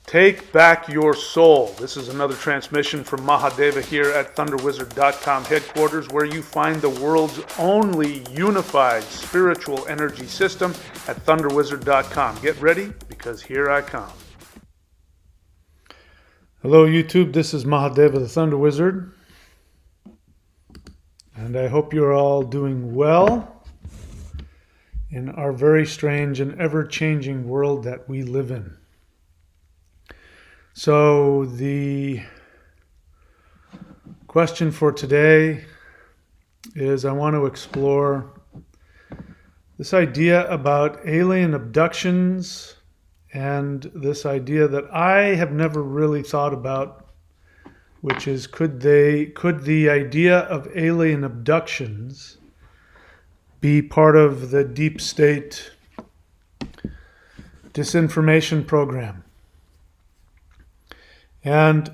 Take back your soul. This is another transmission from Mahadeva here at thunderwizard.com headquarters, where you find the world's only unified spiritual energy system at thunderwizard.com. Get ready, because here I come. Hello YouTube, this is Mahadeva the Thunder Wizard, and I hope you're all doing well in our very strange and ever-changing world that we live in. So the question for today is, I want to explore this idea about alien abductions, and this idea that I have never really thought about, which is, could the idea of alien abductions be part of the deep state disinformation program? And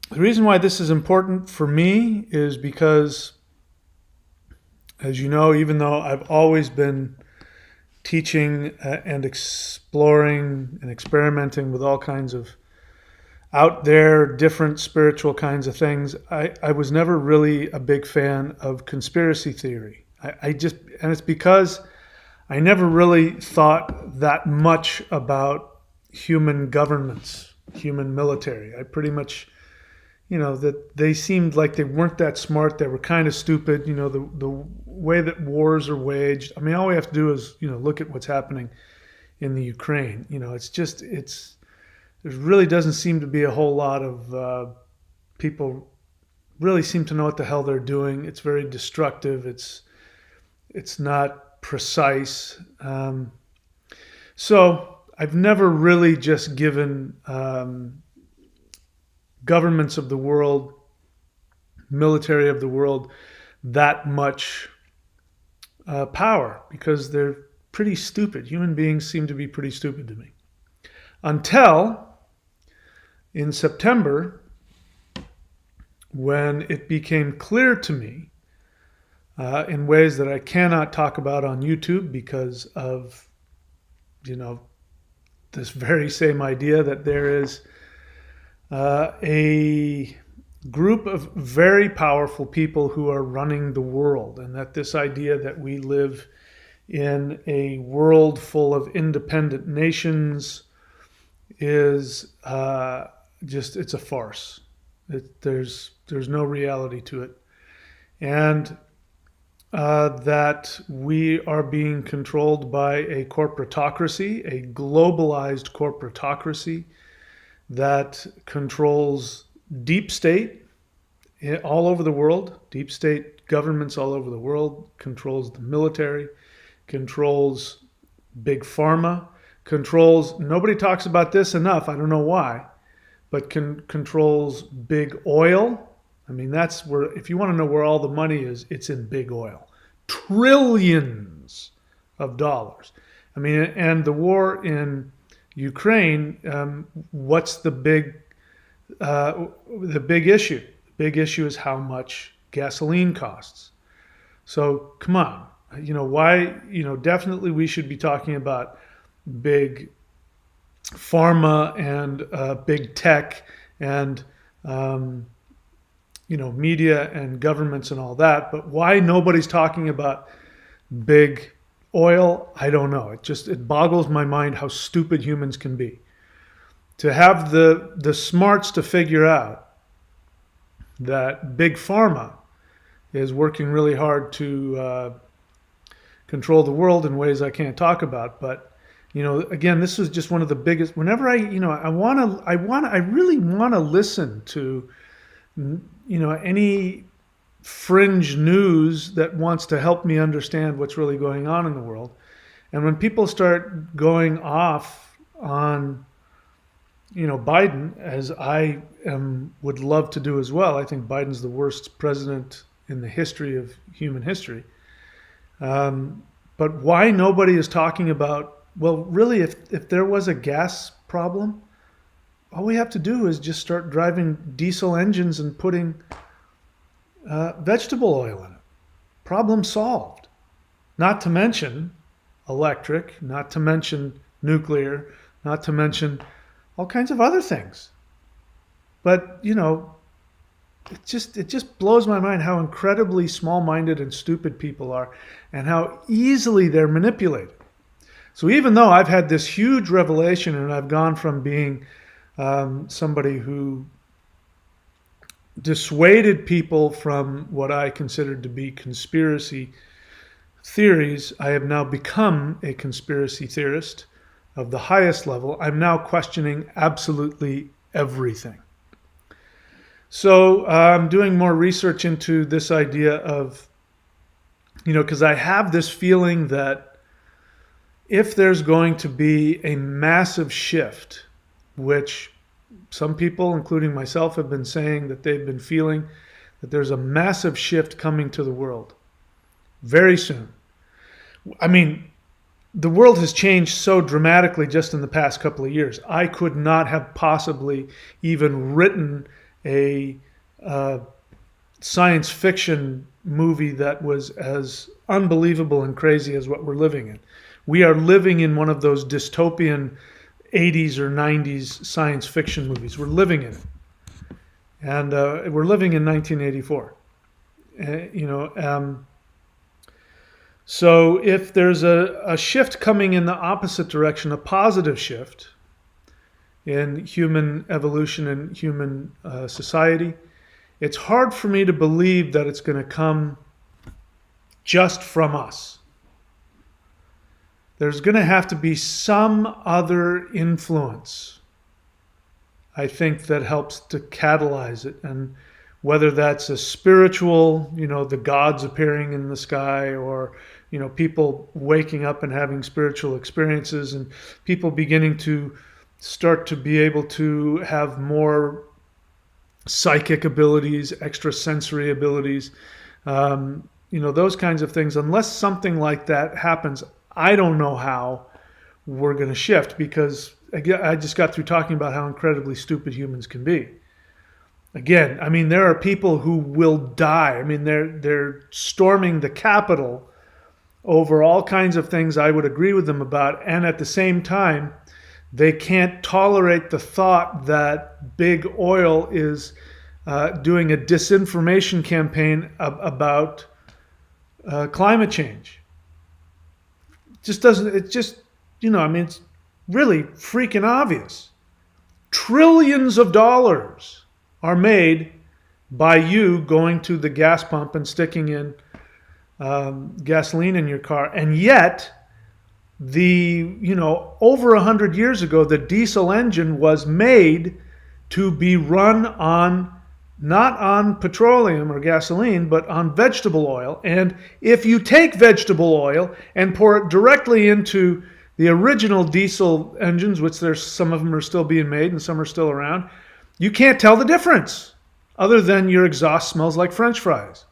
the reason why this is important for me is because, as you know, even though I've always been teaching and exploring and experimenting with all kinds of out there, different spiritual kinds of things, I was never really a big fan of conspiracy theory. And it's because I never really thought that much about human governments, human military. I pretty much, that they seemed like they weren't that smart. They were kind of stupid. The way that wars are waged. I mean, all we have to do is, look at what's happening in the Ukraine. There really doesn't seem to be a whole lot of people really seem to know what the hell they're doing. It's very destructive. It's not precise. So I've never really just given governments of the world, military of the world, that much power, because they're pretty stupid. Human beings seem to be pretty stupid to me. Until in September, when it became clear to me in ways that I cannot talk about on YouTube because of, this very same idea that there is a group of very powerful people who are running the world, and that this idea that we live in a world full of independent nations is it's a farce. There's no reality to it. And that we are being controlled by a corporatocracy, a globalized corporatocracy that controls deep state all over the world, deep state governments all over the world, controls the military, controls big pharma, controls, nobody talks about this enough, I don't know why, but controls big oil. I mean, that's where, if you want to know where all the money is, it's in big oil. Trillions of dollars. I mean, and the war in Ukraine, what's the big issue? The big issue is how much gasoline costs. So come on, why, definitely we should be talking about big pharma and big tech and media and governments and all that, but why nobody's talking about big oil, I don't know. It boggles my mind how stupid humans can be. To have the smarts to figure out that big pharma is working really hard to control the world in ways I can't talk about, but again, this is just one of the biggest. Whenever I really want to listen to any fringe news that wants to help me understand what's really going on in the world. And when people start going off on, Biden, as I would love to do as well, I think Biden's the worst president in the history of human history. But why nobody is talking about, well, really, if there was a gas problem, all we have to do is just start driving diesel engines and putting vegetable oil in it. Problem solved. Not to mention electric, not to mention nuclear, not to mention all kinds of other things. But, it just blows my mind how incredibly small-minded and stupid people are and how easily they're manipulated. So even though I've had this huge revelation and I've gone from being somebody who dissuaded people from what I considered to be conspiracy theories, I have now become a conspiracy theorist of the highest level. I'm now questioning absolutely everything. So I'm doing more research into this idea of, because I have this feeling that if there's going to be a massive shift, which some people, including myself, have been saying that they've been feeling, that there's a massive shift coming to the world very soon. I mean, the world has changed so dramatically just in the past couple of years. I could not have possibly even written a science fiction movie that was as unbelievable and crazy as what we're living in. We are living in one of those dystopian 80s or 90s science fiction movies. We're living in it. And we're living in 1984. So if there's a shift coming in the opposite direction, a positive shift in human evolution and human society, it's hard for me to believe that it's going to come just from us. There's going to have to be some other influence, I think, that helps to catalyze it. And whether that's a spiritual, the gods appearing in the sky, or, people waking up and having spiritual experiences, and people beginning to start to be able to have more psychic abilities, extrasensory abilities, those kinds of things. Unless something like that happens, I don't know how we're going to shift, because I just got through talking about how incredibly stupid humans can be. Again, I mean, there are people who will die. I mean, they're storming the Capitol over all kinds of things I would agree with them about, and at the same time, they can't tolerate the thought that big oil is doing a disinformation campaign about climate change. It's really freaking obvious. Trillions of dollars are made by you going to the gas pump and sticking in gasoline in your car. And yet, over 100 years ago, the diesel engine was made to be run on, not on petroleum or gasoline, but on vegetable oil. And if you take vegetable oil and pour it directly into the original diesel engines, which some of them are still being made and some are still around, you can't tell the difference, other than your exhaust smells like French fries.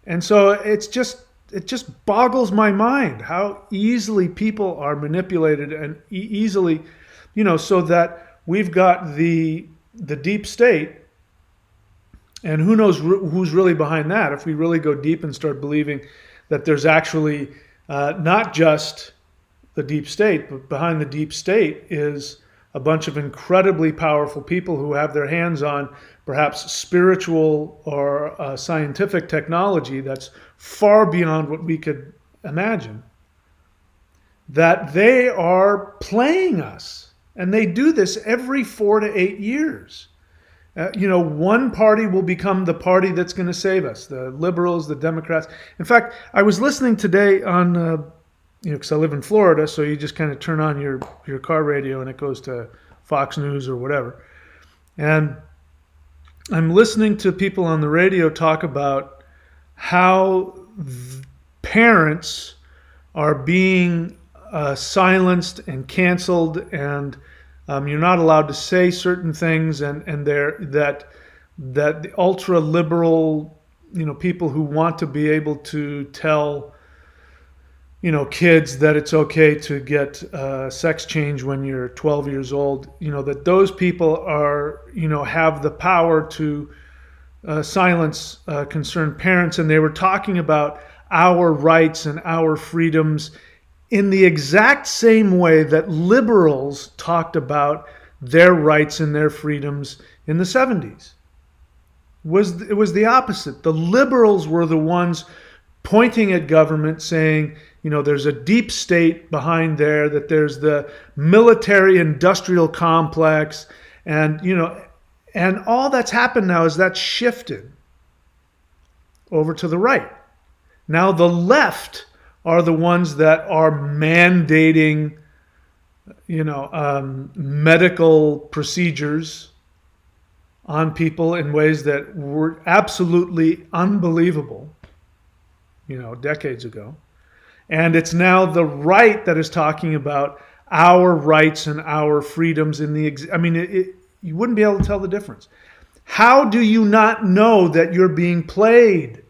And so it just boggles my mind how easily people are manipulated, and easily, so that we've got the deep state, and who knows who's really behind that. If we really go deep and start believing that there's actually not just the deep state, but behind the deep state is a bunch of incredibly powerful people who have their hands on perhaps spiritual or scientific technology that's far beyond what we could imagine, that they are playing us. And they do this every 4 to 8 years. One party will become the party that's going to save us, the liberals, the Democrats. In fact, I was listening today on, because I live in Florida, so you just kind of turn on your car radio and it goes to Fox News or whatever. And I'm listening to people on the radio talk about how parents are being silenced and canceled, and you're not allowed to say certain things, and that the ultra liberal, people who want to be able to tell, kids that it's okay to get sex change when you're 12 years old, that those people are, have the power to silence concerned parents. And they were talking about our rights and our freedoms in the exact same way that liberals talked about their rights and their freedoms in the 70s. It was the opposite. The liberals were the ones pointing at government saying, there's a deep state behind there, that there's the military industrial complex, and and all that's happened now is that's shifted over to the right. Now the left are the ones that are mandating medical procedures on people in ways that were absolutely unbelievable decades ago. And it's now the right that is talking about our rights and our freedoms in the you wouldn't be able to tell the difference. How do you not know that you're being played?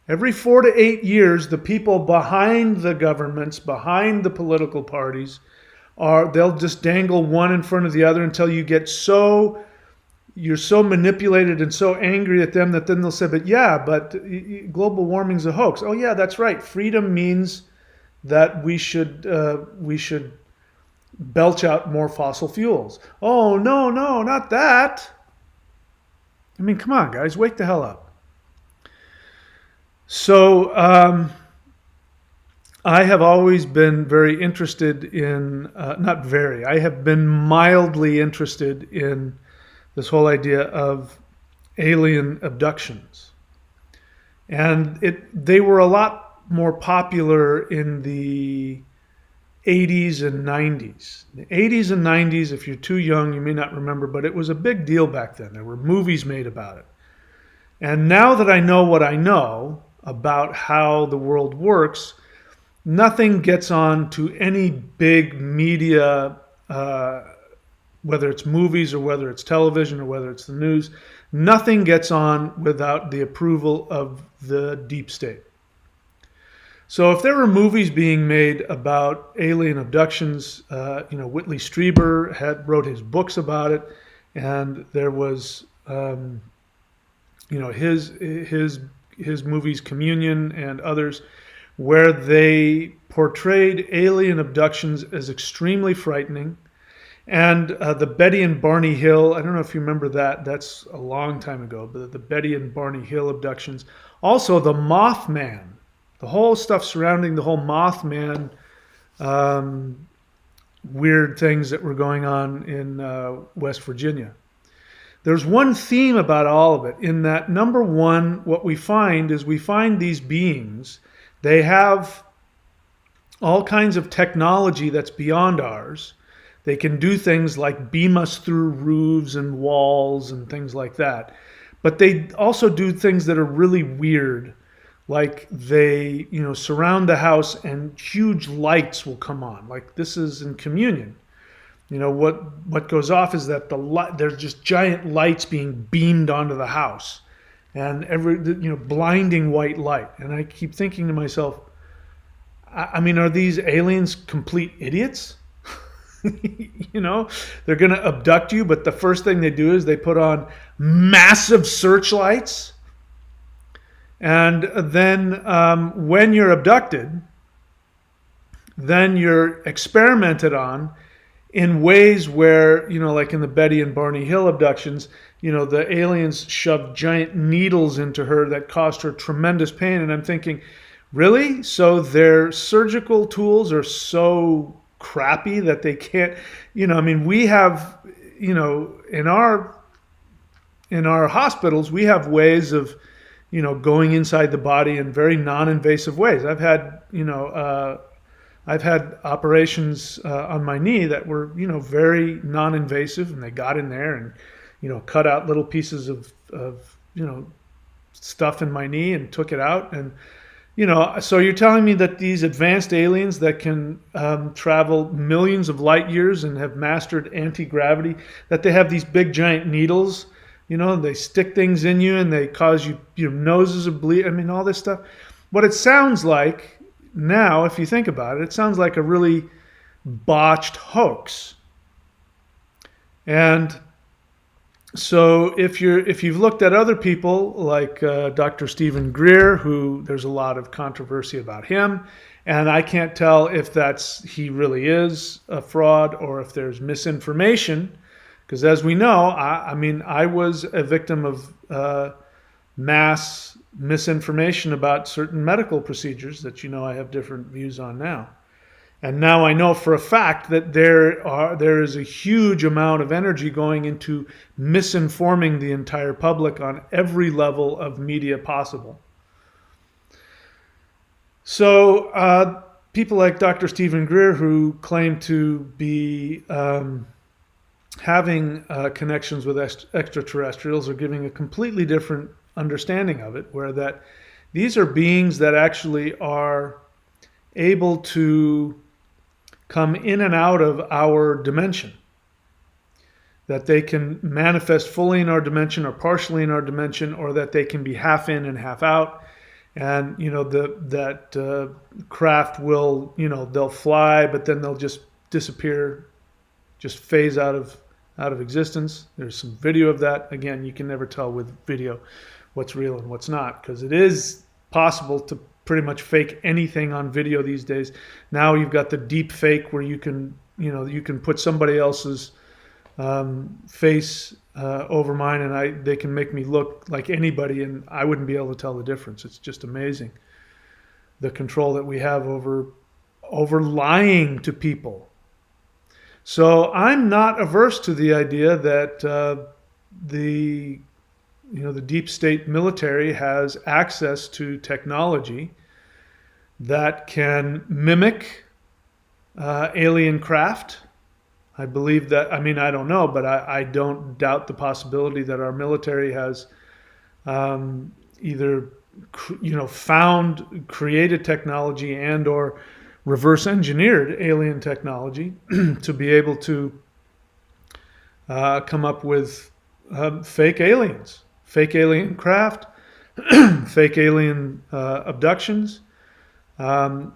Every 4 to 8 years, the people behind the governments, behind the political parties, they'll just dangle one in front of the other until you're so manipulated and so angry at them that then they'll say, but global warming's a hoax. Oh yeah, that's right. Freedom means that we should belch out more fossil fuels. Oh, no, not that. Come on, guys, wake the hell up. So I have always been very interested in, I have been mildly interested in this whole idea of alien abductions. And they were a lot more popular in the 80s and 90s. The 80s and 90s, if you're too young, you may not remember, but it was a big deal back then. There were movies made about it. And now that I know what I know about how the world works, nothing gets on to any big media, whether it's movies or whether it's television or whether it's the news, nothing gets on without the approval of the deep state. So if there were movies being made about alien abductions, Whitley Strieber wrote his books about it, and there was, his movies Communion and others, where they portrayed alien abductions as extremely frightening. And the Betty and Barney Hill, I don't know if you remember that, that's a long time ago, but the Betty and Barney Hill abductions. Also the Mothman, the whole stuff surrounding the whole Mothman, weird things that were going on in West Virginia. There's one theme about all of it, in that, number one, what we find is we find these beings, they have all kinds of technology that's beyond ours. They can do things like beam us through roofs and walls and things like that. But they also do things that are really weird, like they, surround the house and huge lights will come on. Like this is in Communion. What goes off is that there's just giant lights being beamed onto the house, and blinding white light. And I keep thinking to myself, are these aliens complete idiots? They're going to abduct you, but the first thing they do is they put on massive searchlights. And then when you're abducted, then you're experimented on in ways where, like in the Betty and Barney Hill abductions, the aliens shoved giant needles into her that caused her tremendous pain. And I'm thinking, really? So their surgical tools are so crappy that they can't, we have, in our hospitals, we have ways of, going inside the body in very non-invasive ways. I've had operations on my knee that were, very non-invasive, and they got in there and, cut out little pieces of stuff in my knee and took it out. And, so you're telling me that these advanced aliens that can travel millions of light years and have mastered anti-gravity, that they have these big giant needles, they stick things in you and they cause your noses to bleed. All this stuff. What it sounds like now, if you think about it, it sounds like a really botched hoax. And So if you've looked at other people like Dr. Stephen Greer, who there's a lot of controversy about him, and I can't tell if he really is a fraud or if there's misinformation, because as we know, I mean I was a victim of mass misinformation about certain medical procedures that I have different views on now. And now I know for a fact that there is a huge amount of energy going into misinforming the entire public on every level of media possible. So people like Dr. Stephen Greer, who claim to be having connections with extraterrestrials, are giving a completely different understanding of it, where that these are beings that actually are able to come in and out of our dimension, that they can manifest fully in our dimension or partially in our dimension, or that they can be half in and half out. And that craft will, they'll fly, but then they'll just disappear, just phase out of existence. There's some video of that. Again, you can never tell with video what's real and what's not, because it is possible to pretty much fake anything on video these days. Now you've got the deep fake where you can put somebody else's face over mine, and they can make me look like anybody, and I wouldn't be able to tell the difference. It's just amazing the control that we have over lying to people. So I'm not averse to the idea that the deep state military has access to technology that can mimic alien craft. I believe that, I mean, I don't know, but I don't doubt the possibility that our military has either created technology and or reverse engineered alien technology to be able to come up with fake aliens, fake alien craft, fake alien abductions. Again,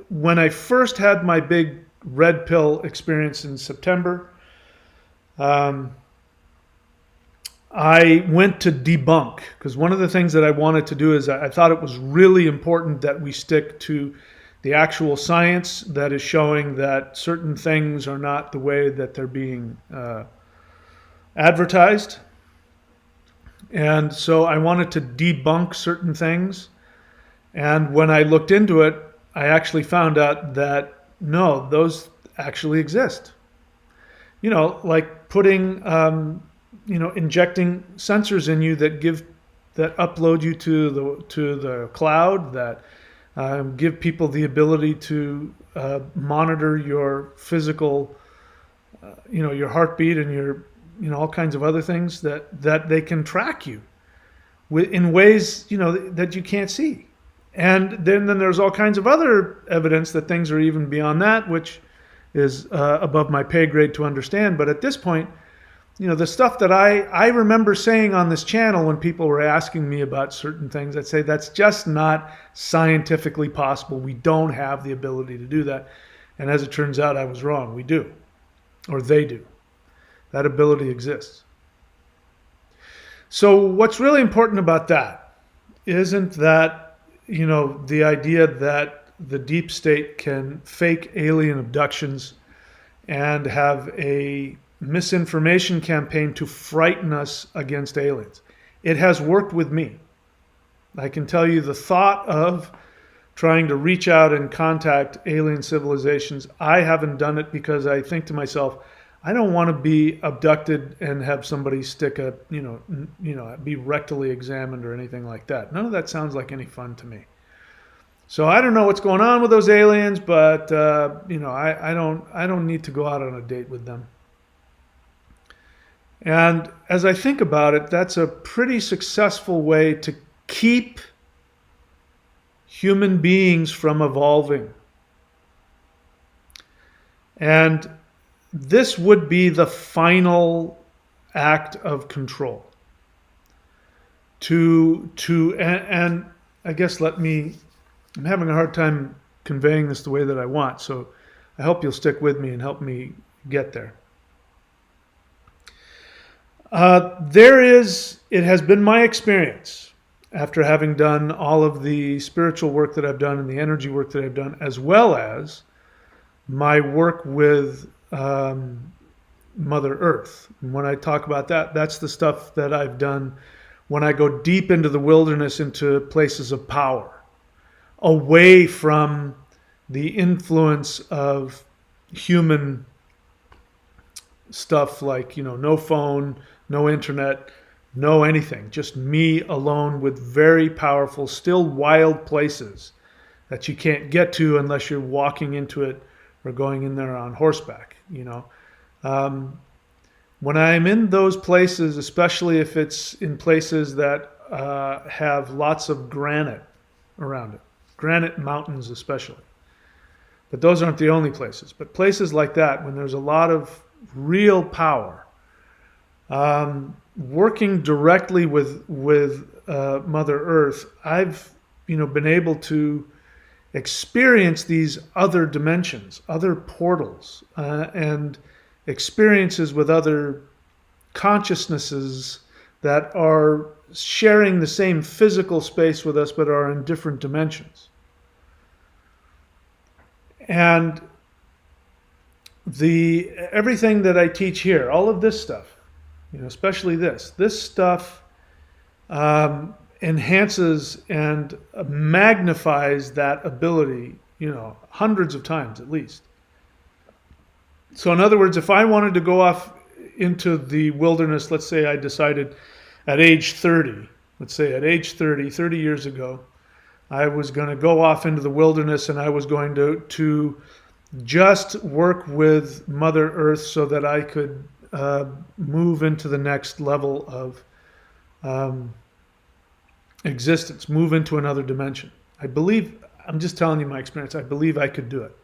when I first had my big red pill experience in September, I went to debunk, because one of the things that I wanted to do is I thought it was really important that we stick to the actual science that is showing that certain things are not the way that they're being advertised. And so I wanted to debunk certain things. And when I looked into it, I actually found out that no, those actually exist. Like putting, injecting sensors in you that upload you to the cloud, that give people the ability to monitor your physical, your heartbeat and your, all kinds of other things that they can track you in ways, that you can't see. And then there's all kinds of other evidence that things are even beyond that, which is above my pay grade to understand. But at this point, the stuff that I remember saying on this channel when people were asking me about certain things, I'd say that's just not scientifically possible. We don't have the ability to do that. And as it turns out, I was wrong. We do, or they do. That ability exists. So what's really important about that isn't that the idea that the deep state can fake alien abductions and have a misinformation campaign to frighten us against aliens. It has worked with me. I can tell you the thought of trying to reach out and contact alien civilizations, I haven't done it because I think to myself, I don't want to be abducted and have somebody stick be rectally examined or anything like that. None of that sounds like any fun to me. So I don't know what's going on with those aliens, but I don't need to go out on a date with them. And as I think about it, that's a pretty successful way to keep human beings from evolving. And this would be the final act of control. And I guess I'm having a hard time conveying this the way that I want, so I hope you'll stick with me and help me get there. It has been my experience after having done all of the spiritual work that I've done and the energy work that I've done, as well as my work with Mother Earth. And when I talk about that, that's the stuff that I've done when I go deep into the wilderness, into places of power, away from the influence of human stuff like, no phone, no internet, no anything. Just me alone with very powerful, still wild places that you can't get to unless you're walking into it or going in there on horseback. When I'm in those places, especially if it's in places that have lots of granite around it, granite mountains especially. But those aren't the only places. But places like that, when there's a lot of real power, working directly with Mother Earth, I've been able to experience these other dimensions, other portals, and experiences with other consciousnesses that are sharing the same physical space with us but are in different dimensions. And everything that I teach here, all of this stuff, especially this stuff enhances and magnifies that ability, hundreds of times at least. So in other words, if I wanted to go off into the wilderness, let's say I decided at age 30, 30 years ago, I was going to go off into the wilderness and I was going to just work with Mother Earth so that I could move into the next level of existence, move into another dimension. I'm just telling you my experience, I believe I could do it.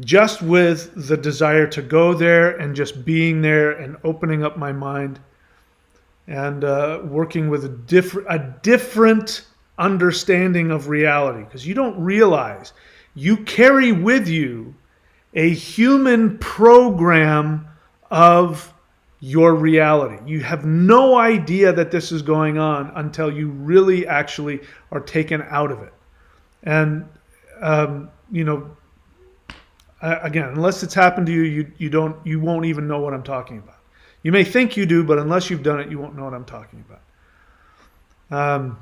Just with the desire to go there and just being there and opening up my mind and working with a different understanding of reality. Because you don't realize you carry with you a human program of your reality. You have no idea that this is going on until you really actually are taken out of it. And, again, unless it's happened to you, you won't even know what I'm talking about. You may think you do, but unless you've done it, you won't know what I'm talking about.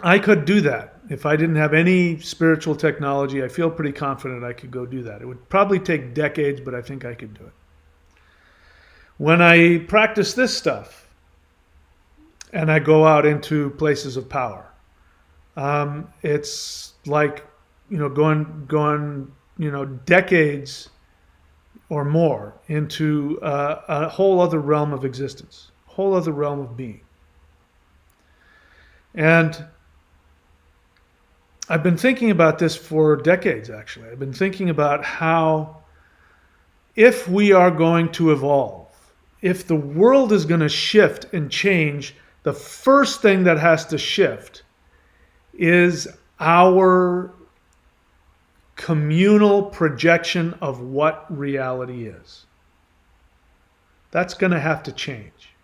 I could do that. If I didn't have any spiritual technology, I feel pretty confident I could go do that. It would probably take decades, but I think I could do it. When I practice this stuff and I go out into places of power, it's like, going decades or more into a whole other realm of existence, a whole other realm of being. And I've been thinking about this for decades, actually. I've been thinking about how, if we are going to evolve, if the world is going to shift and change, the first thing that has to shift is our communal projection of what reality is. That's going to have to change.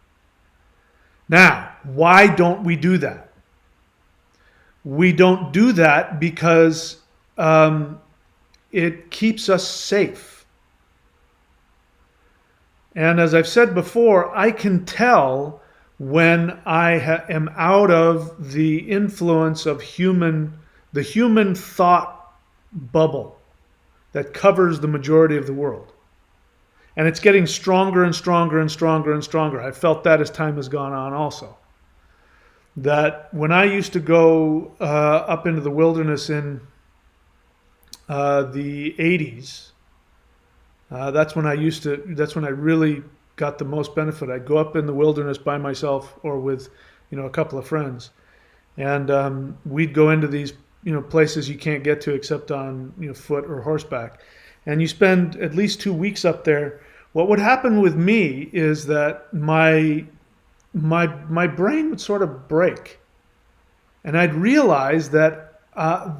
Now, why don't we do that? We don't do that because it keeps us safe. And as I've said before, I can tell when I am out of the influence of the human thought bubble that covers the majority of the world. And it's getting stronger and stronger and stronger and stronger. I've felt that as time has gone on also. That when I used to go up into the wilderness in the 80s, that's when I really got the most benefit. I'd go up in the wilderness by myself or with, a couple of friends. And we'd go into these, places you can't get to except on, foot or horseback. And you spend at least 2 weeks up there. What would happen with me is that my brain would sort of break. And I'd realize that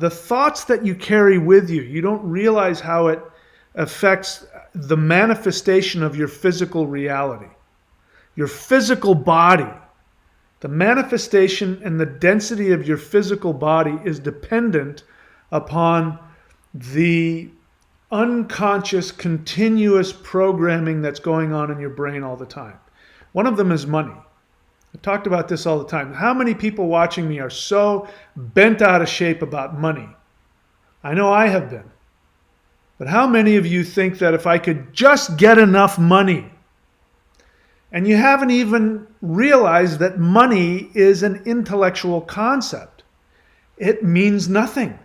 the thoughts that you carry with you, you don't realize how it affects the manifestation of your physical reality. Your physical body, the manifestation and the density of your physical body is dependent upon the unconscious, continuous programming that's going on in your brain all the time. One of them is money. I talked about this all the time. How many people watching me are so bent out of shape about money? I know I have been. But how many of you think that if I could just get enough money, and you haven't even realized that money is an intellectual concept. It means nothing.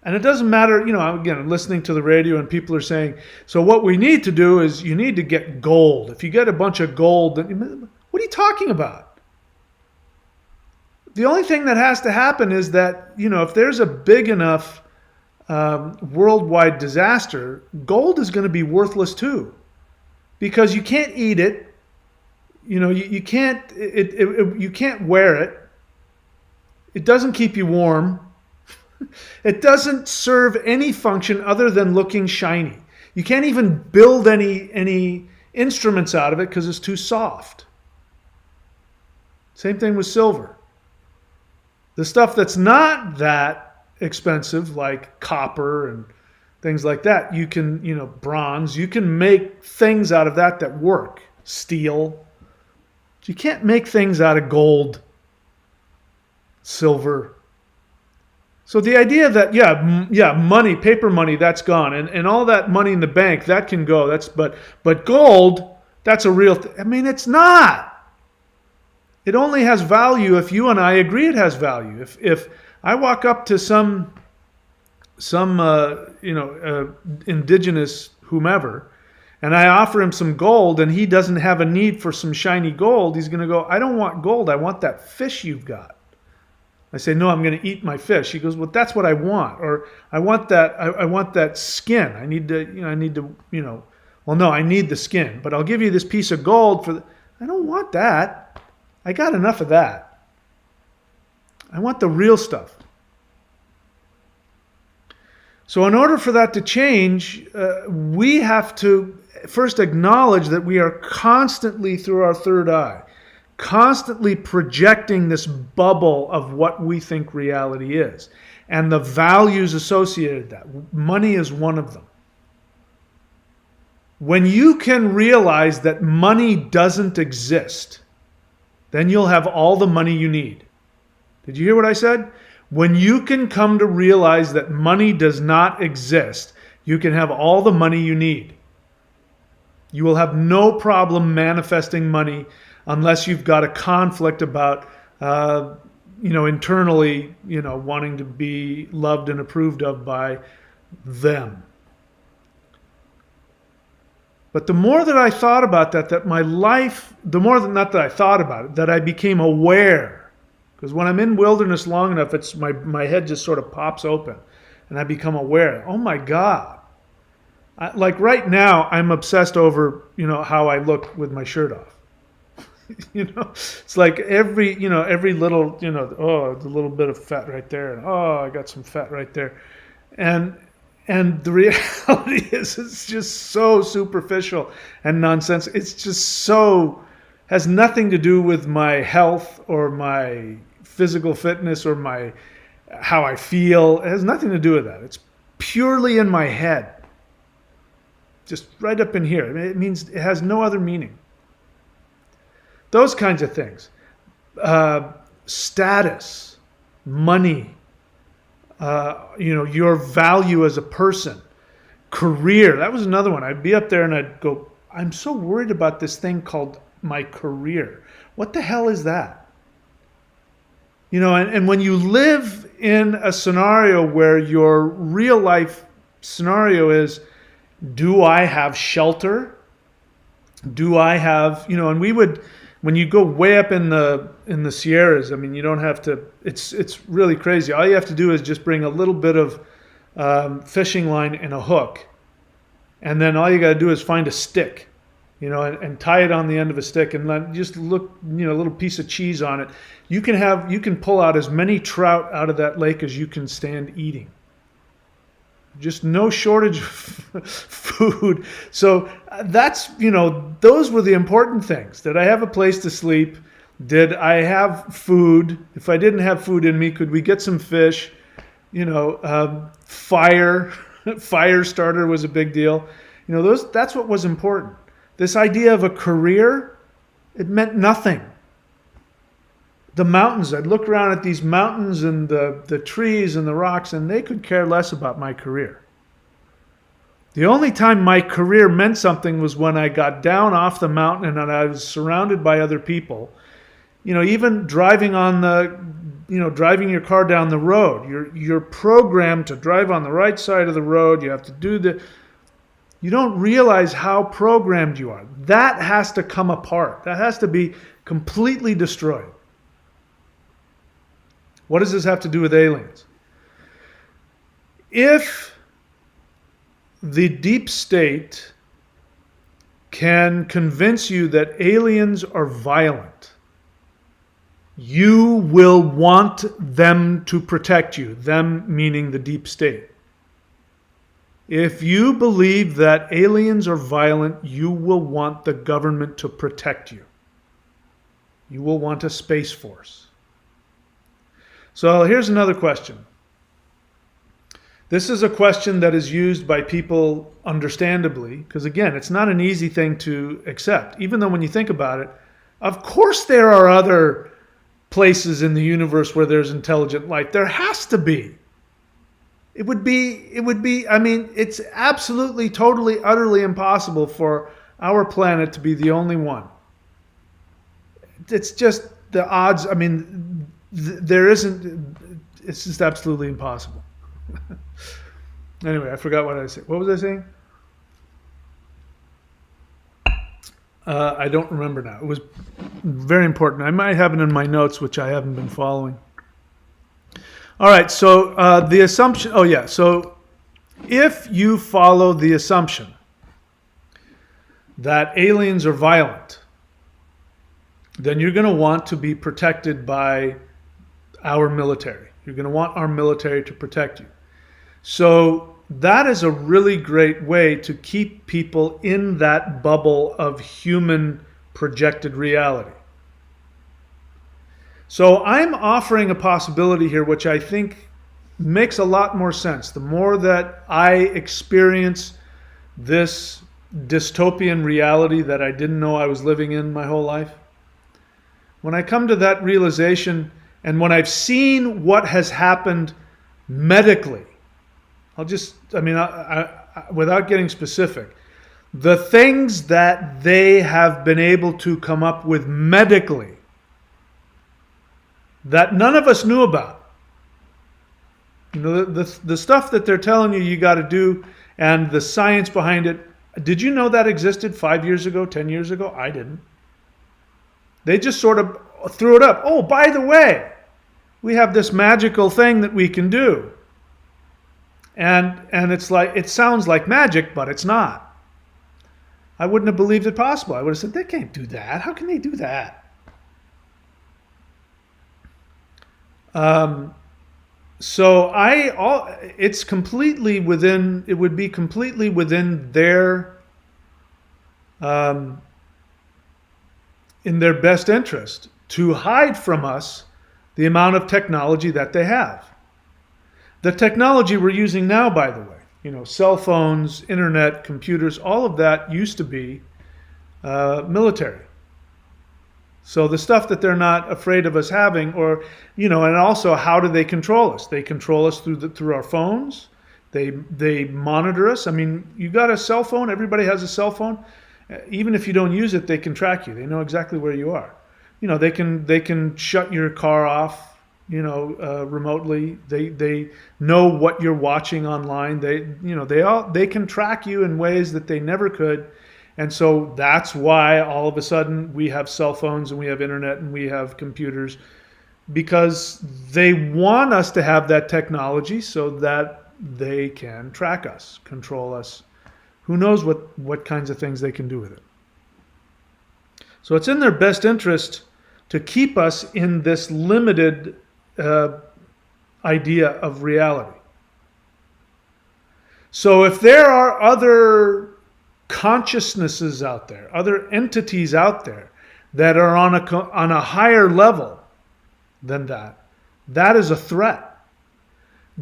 And it doesn't matter, again, I'm listening to the radio and people are saying, so what we need to do is you need to get gold. If you get a bunch of gold, what are you talking about? The only thing that has to happen is that, if there's a big enough worldwide disaster, gold is going to be worthless too. Because you can't eat it, you can't you can't wear it. It doesn't keep you warm. It doesn't serve any function other than looking shiny. You can't even build any instruments out of it because it's too soft. Same thing with silver. The stuff that's not that expensive, like copper and things like that, you can, bronze, you can make things out of that work. Steel. You can't make things out of gold, silver. So the idea that, money, paper money, that's gone. And all that money in the bank, that can go. But gold, that's a real thing. I mean, it's not. It only has value if you and I agree it has value. If I walk up to some indigenous whomever, and I offer him some gold and he doesn't have a need for some shiny gold, he's going to go, I don't want gold, I want that fish you've got. I say, no, I'm going to eat my fish. He goes, well, that's what I want. Or I want that skin. I need to, well, no, I need the skin, but I'll give you this piece of gold I don't want that. I got enough of that. I want the real stuff. So in order for that to change, we have to first acknowledge that we are constantly, through our third eye, constantly projecting this bubble of what we think reality is and the values associated with that. Money is one of them. When you can realize that money doesn't exist, then you'll have all the money you need. Did you hear what I said? When you can come to realize that money does not exist, you can have all the money you need. You will have no problem manifesting money unless you've got a conflict about, internally, wanting to be loved and approved of by them. But the more that I thought about that my life, not that I thought about it, that I became aware. Because when I'm in wilderness long enough, it's my head just sort of pops open and I become aware. Oh my God. Like right now, I'm obsessed over, how I look with my shirt off. It's like every little, oh, the little bit of fat right there. And oh, I got some fat right there. And the reality is it's just so superficial and nonsense. It's just has nothing to do with my health or my physical fitness or how I feel. It has nothing to do with that. It's purely in my head. Just right up in here. It means it has no other meaning. Those kinds of things. Status, money, your value as a person, career. That was another one. I'd be up there and I'd go, I'm so worried about this thing called my career. What the hell is that? And when you live in a scenario where your real life scenario is, do I have shelter? Do I have, and we would, when you go way up in the Sierras, I mean, you don't have to, it's really crazy. All you have to do is just bring a little bit of fishing line and a hook. And then all you got to do is find a stick, and tie it on the end of a stick and just look, a little piece of cheese on it. You can pull out as many trout out of that lake as you can stand eating. Just no shortage of food. So that's, those were the important things. Did I have a place to sleep? Did I have food? If I didn't have food in me, could we get some fish? Fire. Fire starter was a big deal. That's what was important. This idea of a career, it meant nothing. The mountains, I'd look around at these mountains and the trees and the rocks, and they could care less about my career. The only time my career meant something was when I got down off the mountain and I was surrounded by other people. Even driving driving your car down the road, you're programmed to drive on the right side of the road. You have to you don't realize how programmed you are. That has to come apart. That has to be completely destroyed. What does this have to do with aliens? If the deep state can convince you that aliens are violent, you will want them to protect you, them meaning the deep state. If you believe that aliens are violent, you will want the government to protect you. You will want a space force. So here's another question. This is a question that is used by people understandably, because again, it's not an easy thing to accept. Even though when you think about it, of course there are other places in the universe where there's intelligent life. There has to be. It would be, it's absolutely, totally, utterly impossible for our planet to be the only one. It's just the odds, there isn't, it's just absolutely impossible. Anyway, I forgot what I said. What was I saying? I don't remember now. It was very important. I might have it in my notes, which I haven't been following. All right, so the assumption, so if you follow the assumption that aliens are violent, then you're going to want to be protected by our military. You're going to want our military to protect you. So that is a really great way to keep people in that bubble of human projected reality. So I'm offering a possibility here which I think makes a lot more sense. The more that I experience this dystopian reality that I didn't know I was living in my whole life, when I come to that realization and when I've seen what has happened medically, without getting specific, the things that they have been able to come up with medically that none of us knew about. The stuff that they're telling you got to do and the science behind it. Did you know that existed 5 years ago, 10 years ago? I didn't. They just sort of threw it up. Oh, by the way, we have this magical thing that we can do. And it's like, it sounds like magic, but it's not. I wouldn't have believed it possible. I would have said, they can't do that. How can they do that? It's completely within, it would be completely within their, in their best interest to hide from us the amount of technology that they have. The technology we're using now, by the way, cell phones, internet, computers, all of that used to be military. So the stuff that they're not afraid of us having, or, and also how do they control us? They control us through our phones. They monitor us. You got a cell phone. Everybody has a cell phone. Even if you don't use it, they can track you. They know exactly where you are. They can shut your car off, remotely. They know what you're watching online. They can track you in ways that they never could. And so that's why all of a sudden we have cell phones and we have internet and we have computers, because they want us to have that technology so that they can track us, control us. Who knows what kinds of things they can do with it. So it's in their best interest to keep us in this limited idea of reality. So if there are other consciousnesses out there, other entities out there that are on a higher level than that, that is a threat.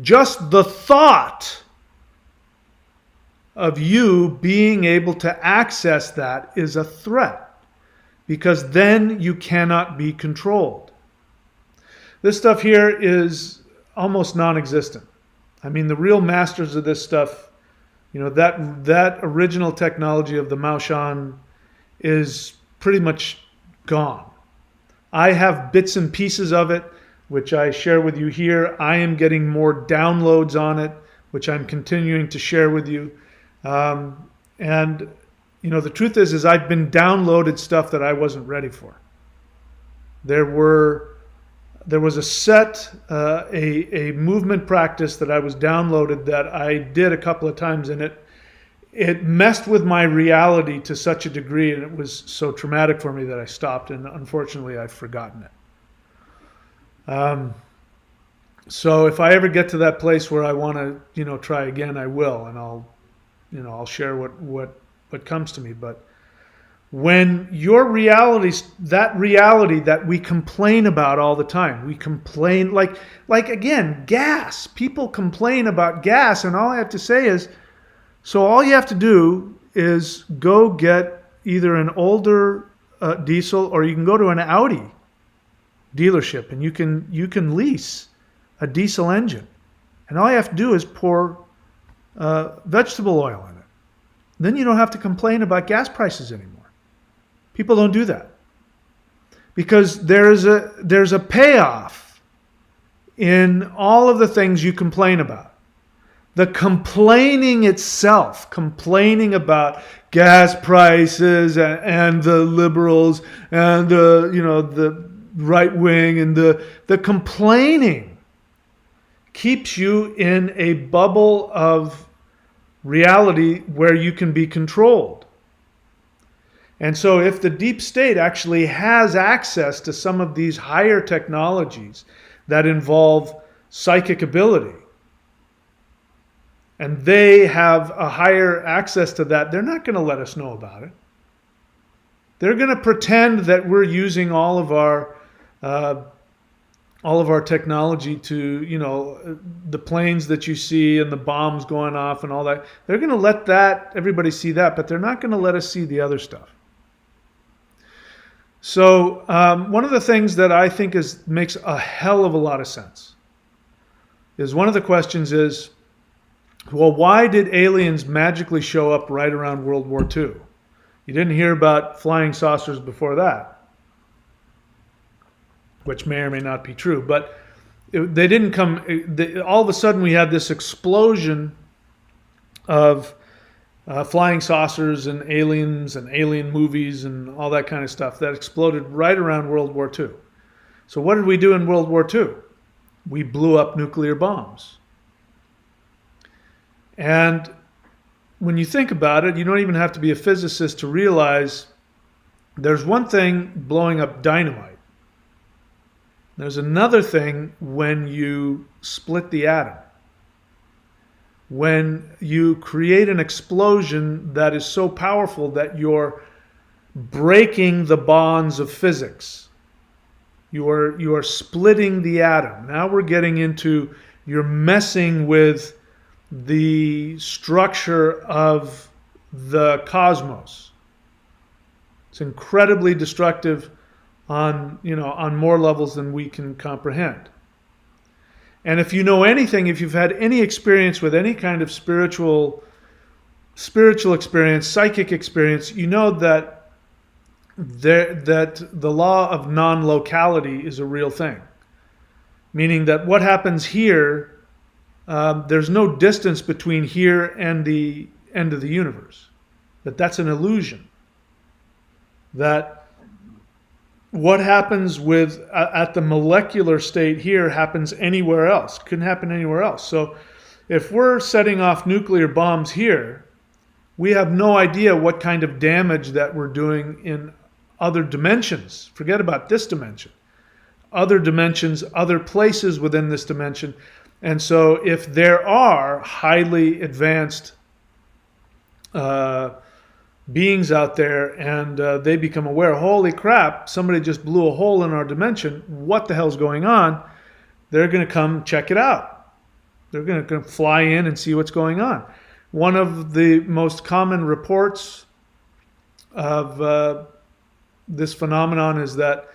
Just the thought of you being able to access that is a threat, because then you cannot be controlled. This stuff here is almost non-existent. I mean, the real masters of this stuff, that original technology of the Maoshan is pretty much gone. I have bits and pieces of it, which I share with you here. I am getting more downloads on it, which I'm continuing to share with you. And the truth is I've been downloaded stuff that I wasn't ready for. There was a set, a movement practice that I was downloaded that I did a couple of times, and it messed with my reality to such a degree, and it was so traumatic for me that I stopped, and unfortunately I've forgotten it. So if I ever get to that place where I want to, try again, I will, and I'll share what comes to me. But when your reality that we complain about all the time, we complain like again, gas. People complain about gas, and all I have to say is, so all you have to do is go get either an older diesel, or you can go to an Audi dealership and you can lease a diesel engine, and all you have to do is pour vegetable oil in it. Then you don't have to complain about gas prices anymore. People don't do that because there's a payoff in all of the things you complain about. The complaining itself, complaining about gas prices and the liberals and the right wing, and the complaining keeps you in a bubble of reality where you can be controlled. And so if the deep state actually has access to some of these higher technologies that involve psychic ability, and they have a higher access to that, they're not going to let us know about it. They're going to pretend that we're using all of our technology to, the planes that you see and the bombs going off and all that. They're going to let everybody see that, but they're not going to let us see the other stuff. So one of the things that I think makes a hell of a lot of sense is, one of the questions is, well, why did aliens magically show up right around World War II? You didn't hear about flying saucers before that, which may or may not be true, but they didn't come. All of a sudden, we had this explosion of flying saucers and aliens and alien movies and all that kind of stuff that exploded right around World War II. So what did we do in World War II? We blew up nuclear bombs. And when you think about it, you don't even have to be a physicist to realize there's one thing blowing up dynamite. There's another thing when you split the atom. When you create an explosion that is so powerful that you're breaking the bonds of physics. You are splitting the atom. Now we're getting into, you're messing with the structure of the cosmos. It's incredibly destructive on more levels than we can comprehend. And if you know anything, if you've had any experience with any kind of spiritual experience, psychic experience, you know that the law of non-locality is a real thing. Meaning that what happens here, there's no distance between here and the end of the universe. That's an illusion. That what happens at the molecular state here happens anywhere else. Couldn't happen anywhere else. So if we're setting off nuclear bombs here, we have no idea what kind of damage that we're doing in other dimensions. Forget about this dimension. Other dimensions, other places within this dimension. And so if there are highly advanced beings out there and they become aware, holy crap, somebody just blew a hole in our dimension, what the hell's going on? They're going to come check it out. They're going to fly in and see what's going on. One of the most common reports of this phenomenon is that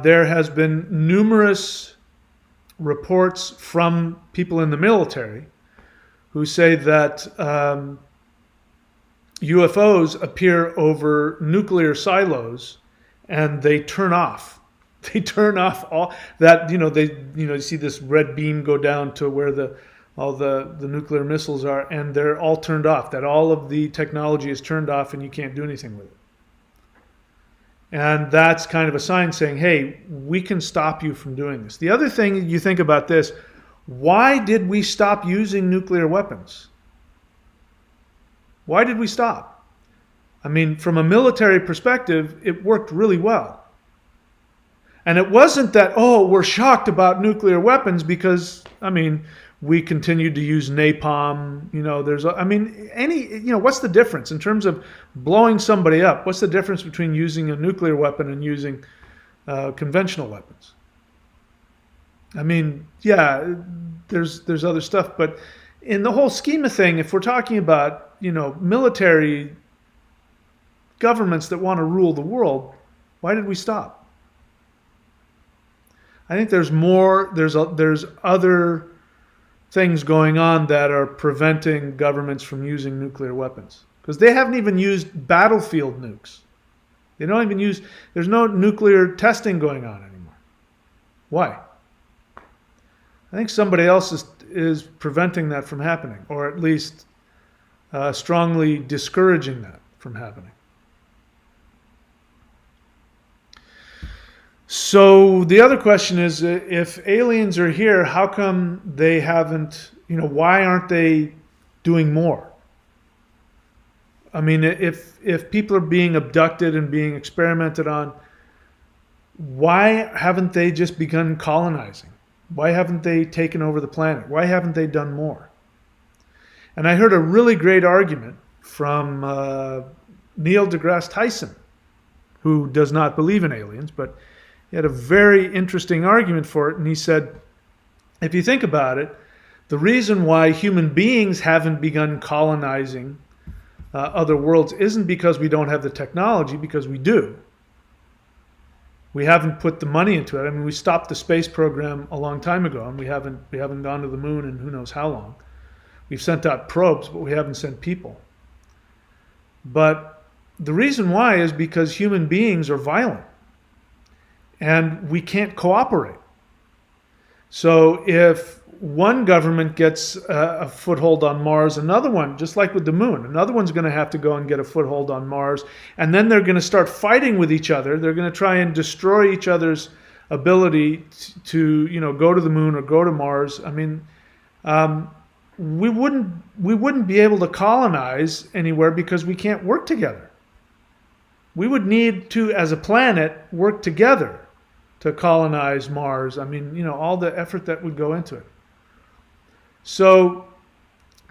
there has been numerous reports from people in the military who say that UFOs appear over nuclear silos and they turn off. They turn off all that, you see this red beam go down to where all the nuclear missiles are, and they're all turned off. That all of the technology is turned off and you can't do anything with it. And that's kind of a sign saying, hey, we can stop you from doing this. The other thing you think about this, why did we stop using nuclear weapons? Why did we stop? I mean, from a military perspective, it worked really well. And it wasn't that, oh, we're shocked about nuclear weapons because, we continued to use napalm. What's the difference in terms of blowing somebody up? What's the difference between using a nuclear weapon and using conventional weapons? There's other stuff, but in the whole scheme of thing, if we're talking about, military governments that want to rule the world, why did we stop? I think there's other things going on that are preventing governments from using nuclear weapons. Because they haven't even used battlefield nukes. They don't even use, there's no nuclear testing going on anymore. Why? I think somebody else is preventing that from happening, or at least strongly discouraging that from happening. So the other question is, if aliens are here, how come they haven't, why aren't they doing more? If people are being abducted and being experimented on, why haven't they just begun colonizing? Why haven't they taken over the planet? Why haven't they done more? And I heard a really great argument from Neil deGrasse Tyson, who does not believe in aliens, but he had a very interesting argument for it. And he said, if you think about it, the reason why human beings haven't begun colonizing other worlds isn't because we don't have the technology, because we do. We haven't put the money into it. We stopped the space program a long time ago, and we haven't gone to the moon in who knows how long. We've sent out probes, but we haven't sent people. But the reason why is because human beings are violent, and we can't cooperate. So if one government gets a foothold on Mars, another one, just like with the moon, another one's going to have to go and get a foothold on Mars, and then they're going to start fighting with each other. They're going to try and destroy each other's ability to go to the moon or go to Mars. We wouldn't be able to colonize anywhere because we can't work together. We would need to, as a planet, work together to colonize Mars. All the effort that would go into it. So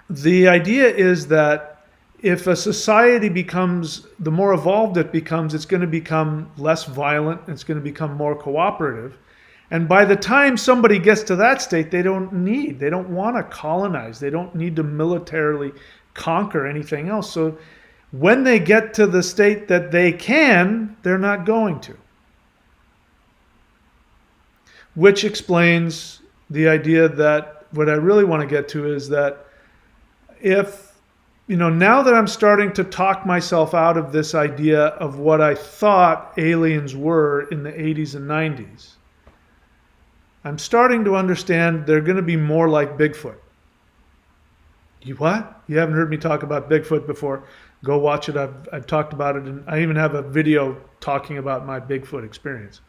the idea is that if a society becomes, the more evolved it becomes, it's going to become less violent, it's going to become more cooperative. And by the time somebody gets to that state, they don't want to colonize. They don't need to militarily conquer anything else. So when they get to the state that they can, they're not going to. Which explains the idea that what I really want to get to is that if, now that I'm starting to talk myself out of this idea of what I thought aliens were in the 80s and 90s, I'm starting to understand they're going to be more like Bigfoot. You what? You haven't heard me talk about Bigfoot before? Go watch it. I've talked about it, and I even have a video talking about my Bigfoot experience.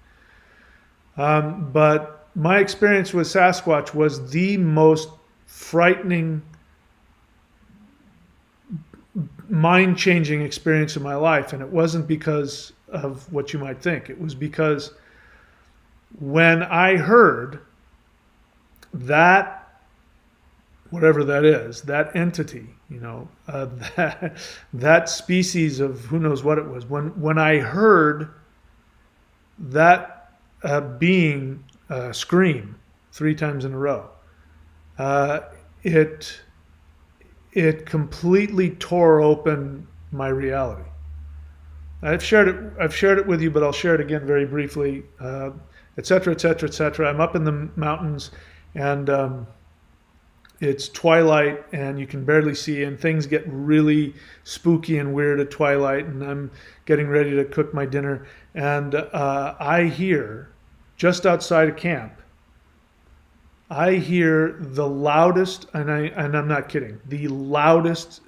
But my experience with Sasquatch was the most frightening, mind-changing experience of my life. And it wasn't because of what you might think. It was because when I heard that whatever that is, that entity, that species of who knows what it was. When I heard that being scream 3 times in a row, uh, it it completely tore open my reality. I've shared it with you, but I'll share it again very briefly, et cetera, et cetera, et cetera. I'm up in the mountains, and it's twilight, and you can barely see, and things get really spooky and weird at twilight, and I'm getting ready to cook my dinner, and I hear, just outside of camp, I hear the loudest, and I'm not kidding, the loudest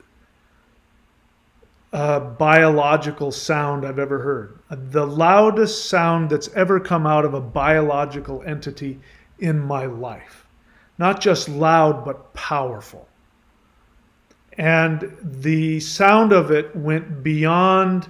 biological sound I've ever heard. The loudest sound that's ever come out of a biological entity in my life. Not just loud, but powerful. And the sound of it went beyond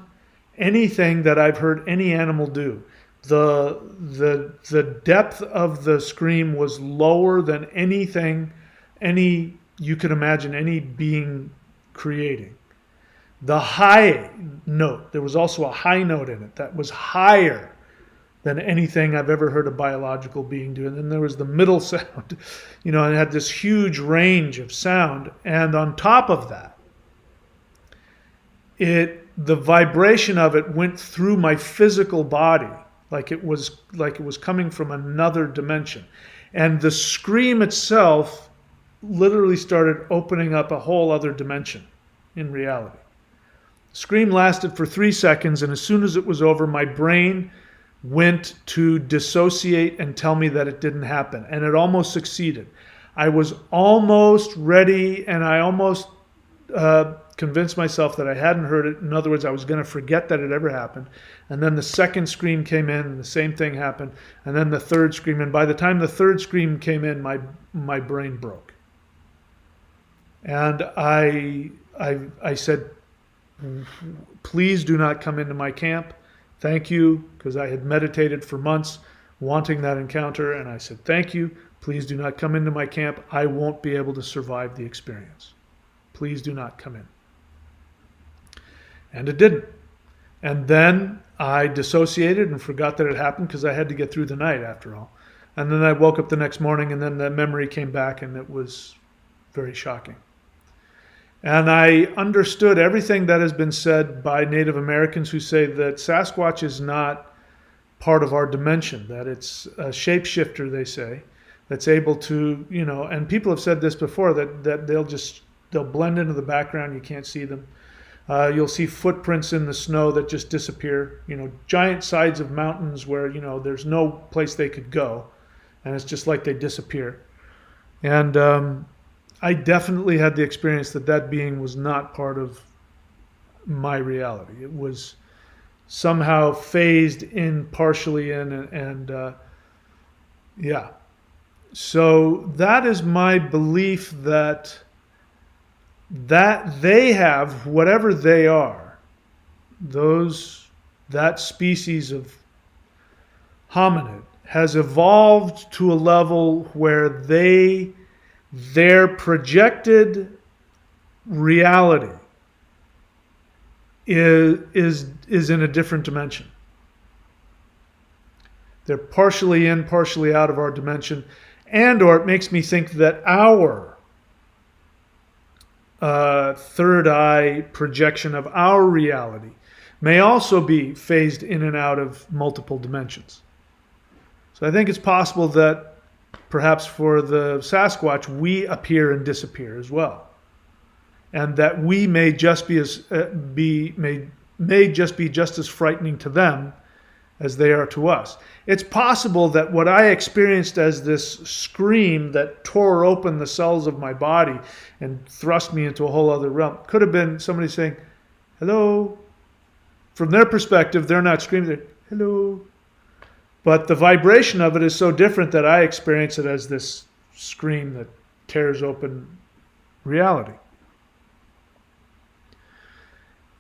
anything that I've heard any animal do. The depth of the scream was lower than anything you could imagine any being creating. The high note, there was also a high note in it that was higher than anything I've ever heard a biological being do. And then there was the middle sound, and it had this huge range of sound. And on top of that, the vibration of it went through my physical body like it was coming from another dimension. And the scream itself literally started opening up a whole other dimension in reality. The scream lasted for 3 seconds, and as soon as it was over, my brain went to dissociate and tell me that it didn't happen. And it almost succeeded. I was almost ready, and I almost convinced myself that I hadn't heard it. In other words, I was going to forget that it ever happened. And then the second scream came in, and the same thing happened. And then the third scream. And by the time the third scream came in, my brain broke. And I said, please do not come into my camp. Thank you, because I had meditated for months wanting that encounter. And I said, thank you. Please do not come into my camp. I won't be able to survive the experience. Please do not come in. And it didn't. And then I dissociated and forgot that it happened because I had to get through the night after all. And then I woke up the next morning, and then the memory came back, and it was very shocking. And I understood everything that has been said by Native Americans who say that Sasquatch is not part of our dimension, that it's a shapeshifter, they say, that's able to, and people have said this before, that they'll blend into the background, you can't see them. You'll see footprints in the snow that just disappear, giant sides of mountains where, there's no place they could go, and it's just like they disappear. And I definitely had the experience that being was not part of my reality. It was somehow phased in, partially in, and yeah. So that is my belief that they have, whatever they are, that species of hominid has evolved to a level where their projected reality is in a different dimension. They're partially in, partially out of our dimension, or it makes me think that our third eye projection of our reality may also be phased in and out of multiple dimensions. So I think it's possible that perhaps for the Sasquatch, we appear and disappear as well, and that we may just be just as frightening to them as they are to us. It's possible that what I experienced as this scream that tore open the cells of my body and thrust me into a whole other realm could have been somebody saying, hello. From their perspective, they're not screaming, they're, hello. But the vibration of it is so different that I experience it as this scream that tears open reality.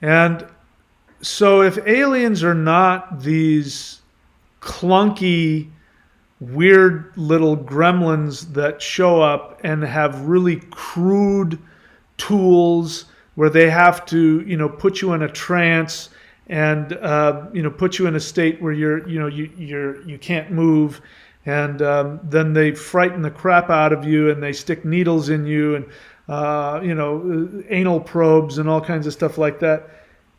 And so if aliens are not these clunky weird little gremlins that show up and have really crude tools where they have to, put you in a trance and put you in a state where you can't move, and then they frighten the crap out of you and they stick needles in you and anal probes and all kinds of stuff like that.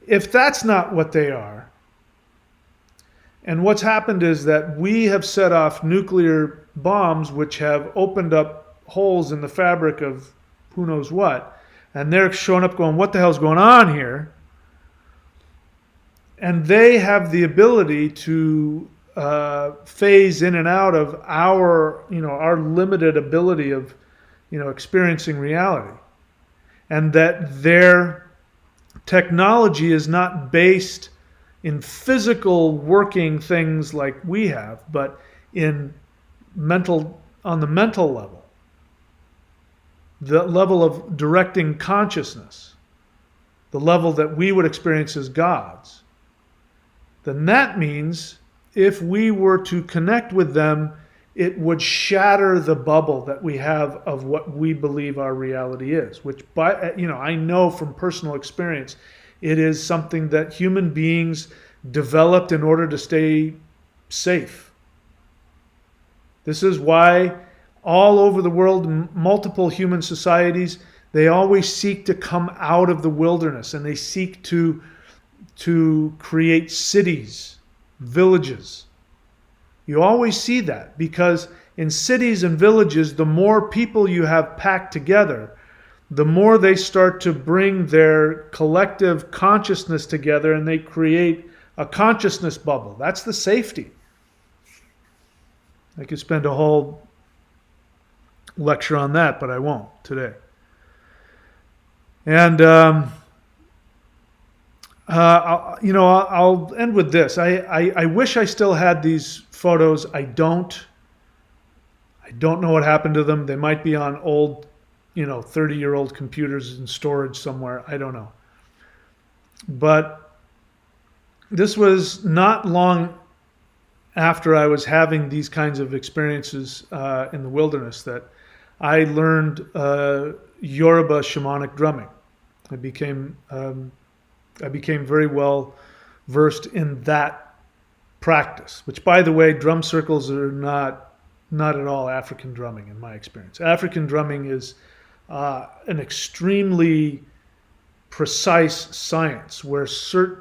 If that's not what they are, and what's happened is that we have set off nuclear bombs which have opened up holes in the fabric of who knows what, and they're showing up going, what the hell's going on here? And they have the ability to phase in and out of our limited ability of, experiencing reality. And that their technology is not based in physical working things like we have, but on the mental level, the level of directing consciousness, the level that we would experience as gods. Then that means if we were to connect with them, it would shatter the bubble that we have of what we believe our reality is, which I know from personal experience, it is something that human beings developed in order to stay safe. This is why all over the world, multiple human societies, they always seek to come out of the wilderness, and they seek to create cities, villages. You always see that because in cities and villages, the more people you have packed together, the more they start to bring their collective consciousness together, and they create a consciousness bubble. That's the safety. I could spend a whole lecture on that, but I won't today. And I'll end with this. I wish I still had these photos. I don't know what happened to them. They might be on old, 30-year-old computers in storage somewhere. I don't know. But this was not long after I was having these kinds of experiences in the wilderness that I learned Yoruba shamanic drumming. I became very well versed in that practice, which, by the way, drum circles are not at all African drumming in my experience. African drumming is an extremely precise science where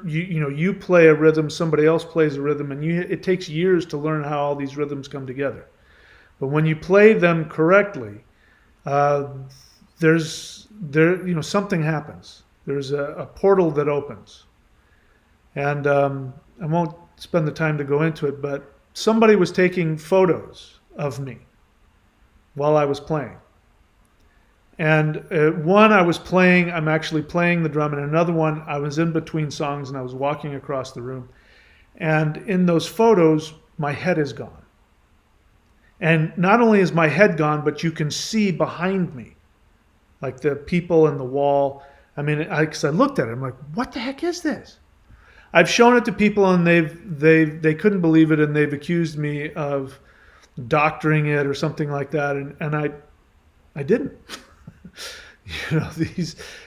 you play a rhythm, somebody else plays a rhythm, and it takes years to learn how all these rhythms come together. But when you play them correctly, something happens. There's a portal that opens. And I won't spend the time to go into it, but somebody was taking photos of me while I was playing. And one I was playing, I'm actually playing the drum, and another one I was in between songs and I was walking across the room. And in those photos, my head is gone. And not only is my head gone, but you can see behind me, like the people in the wall. I mean, because I looked at it, I'm like, what the heck is this? I've shown it to people and they couldn't believe it, and they've accused me of doctoring it or something like that, and I didn't.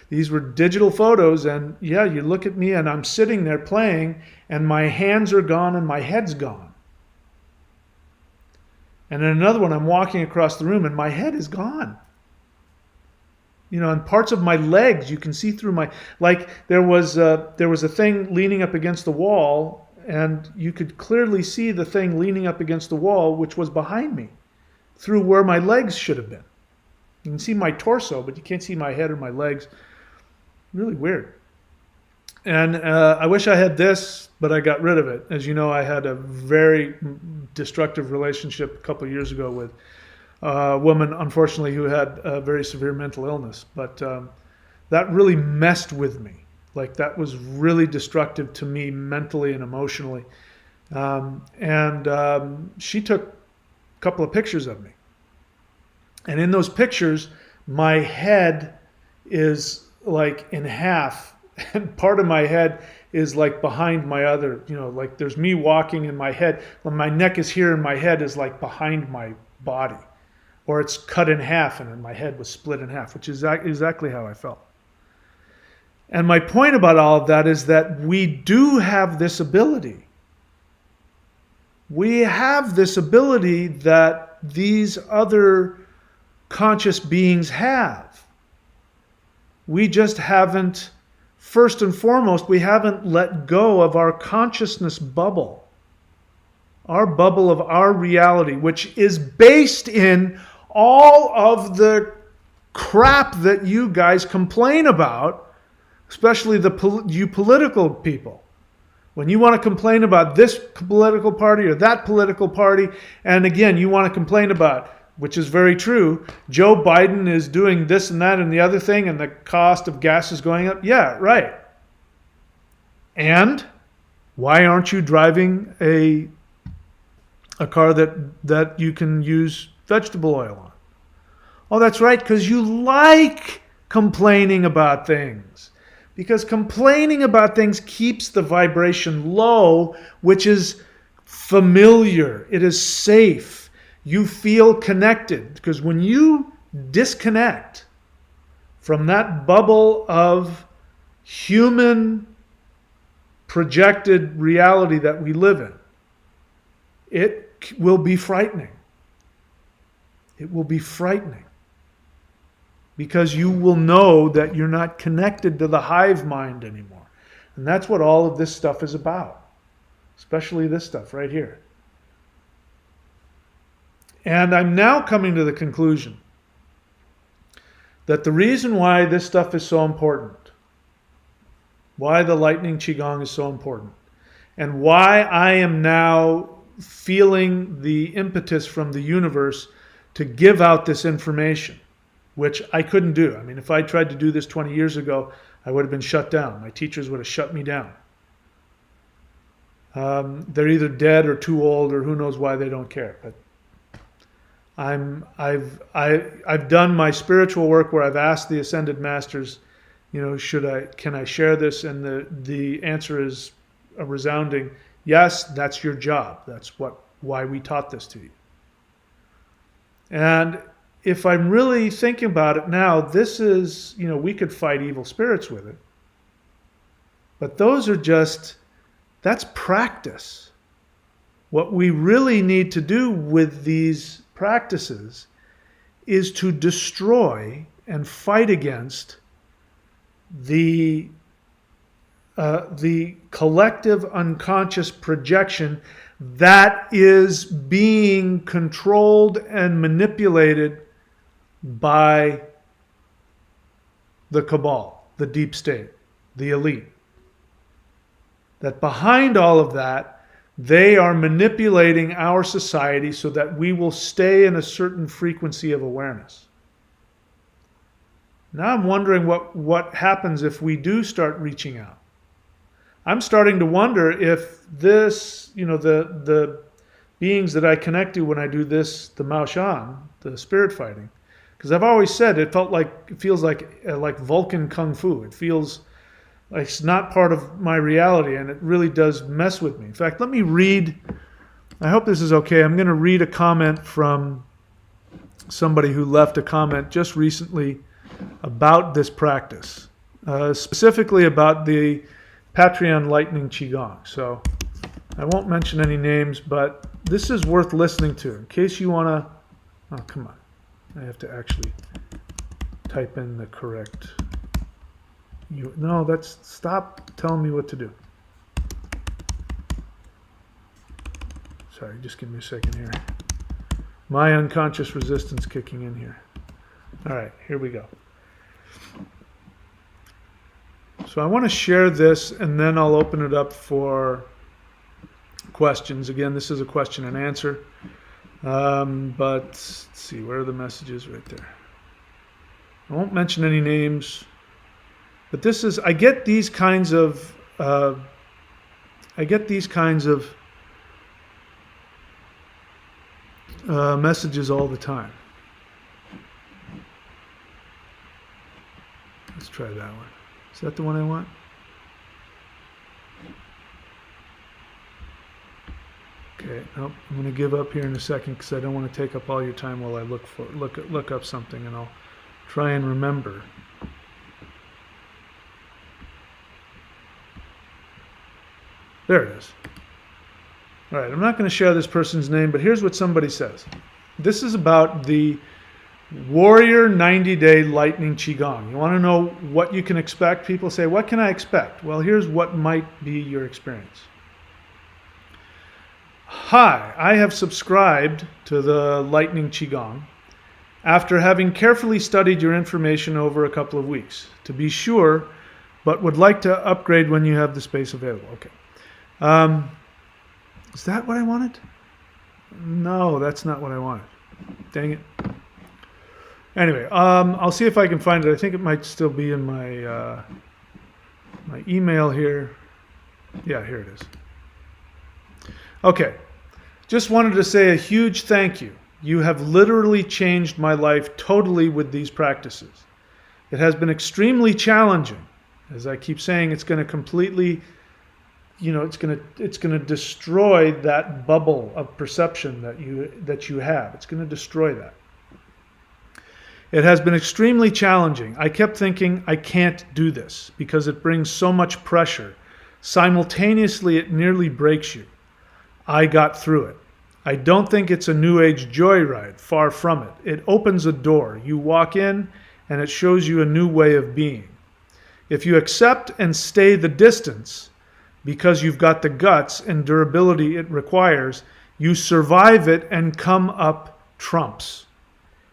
These were digital photos, and yeah, you look at me and I'm sitting there playing, and my hands are gone and my head's gone. And in another one, I'm walking across the room and my head is gone. And parts of my legs, you can see through there was a thing leaning up against the wall, and you could clearly see the thing leaning up against the wall, which was behind me, through where my legs should have been. You can see my torso, but you can't see my head or my legs. Really weird. And I wish I had this, but I got rid of it. As you know, I had a very destructive relationship a couple of years ago with a woman, unfortunately, who had a very severe mental illness. But that really messed with me. Like, that was really destructive to me mentally and emotionally. She took a couple of pictures of me. And in those pictures, my head is like in half, and part of my head is like behind my other, like there's me walking in my head. When my neck is here and my head is like behind my body. Or it's cut in half and my head was split in half, which is exactly how I felt. And my point about all of that is that we do have this ability. We have this ability that these other conscious beings have. We just haven't, first and foremost, we haven't let go of our consciousness bubble. Our bubble of our reality, which is based in all of the crap that you guys complain about, especially you political people. When you want to complain about this political party or that political party, and again, you want to complain about, which is very true, Joe Biden is doing this and that and the other thing, and the cost of gas is going up. Yeah, right. And why aren't you driving a car that you can use vegetable oil on? Oh, that's right, because you like complaining about things. Because complaining about things keeps the vibration low, which is familiar. It is safe. You feel connected. Because when you disconnect from that bubble of human projected reality that we live in, it will be frightening. It will be frightening. Because you will know that you're not connected to the hive mind anymore. And that's what all of this stuff is about. Especially this stuff right here. And I'm now coming to the conclusion that the reason why this stuff is so important, why the lightning Qigong is so important, and why I am now feeling the impetus from the universe to give out this information, which I couldn't do. I mean, if I tried to do this 20 years ago, I would have been shut down. My teachers would have shut me down. They're either dead or too old, or who knows why they don't care. But I've done my spiritual work where I've asked the ascended masters, can I share this? And the answer is a resounding yes. That's your job. That's why we taught this to you. And if I'm really thinking about it now, this is, we could fight evil spirits with it. But that's practice. What we really need to do with these practices is to destroy and fight against the collective unconscious projection that is being controlled and manipulated by the cabal, the deep state, the elite. That behind all of that, they are manipulating our society so that we will stay in a certain frequency of awareness. Now I'm wondering what happens if we do start reaching out. I'm starting to wonder if this, the beings that I connect to when I do this, the Mao Shan, the spirit fighting, because I've always said it feels like Vulcan Kung Fu. It feels like it's not part of my reality, and it really does mess with me. In fact, let me read, I hope this is okay. I'm going to read a comment from somebody who left a comment just recently about this practice, specifically about the Patreon Lightning Qigong. So I won't mention any names, but this is worth listening to in case you want to, oh, come on. I have to actually type in the correct, stop telling me what to do. Sorry, just give me a second here. My unconscious resistance kicking in here. All right, here we go. So I want to share this, and then I'll open it up for questions. Again, this is a question and answer. But let's see, where are the messages? Right there. I won't mention any names, but I get these kinds of messages all the time. Let's try that one. Is that the one I want? Okay, nope, I'm going to give up here in a second because I don't want to take up all your time while I look up something, and I'll try and remember. There it is. All right, I'm not going to share this person's name, but here's what somebody says. This is about the Warrior 90-Day Lightning Qigong. You want to know what you can expect? People say, what can I expect? Well, here's what might be your experience. Hi, I have subscribed to the Lightning Qigong after having carefully studied your information over a couple of weeks. To be sure, but would like to upgrade when you have the space available. Okay. Is that what I wanted? No, that's not what I wanted. Dang it. Anyway, I'll see if I can find it. I think it might still be in my my email here. Yeah, here it is. Okay. Just wanted to say a huge thank you. You have literally changed my life totally with these practices. It has been extremely challenging. As I keep saying, it's going to completely, it's going to destroy that bubble of perception that you have. It's going to destroy that. It has been extremely challenging. I kept thinking, I can't do this because it brings so much pressure. Simultaneously, it nearly breaks you. I got through it. I don't think it's a New Age joyride, far from it. It opens a door. You walk in and it shows you a new way of being. If you accept and stay the distance because you've got the guts and durability it requires, you survive it and come up trumps.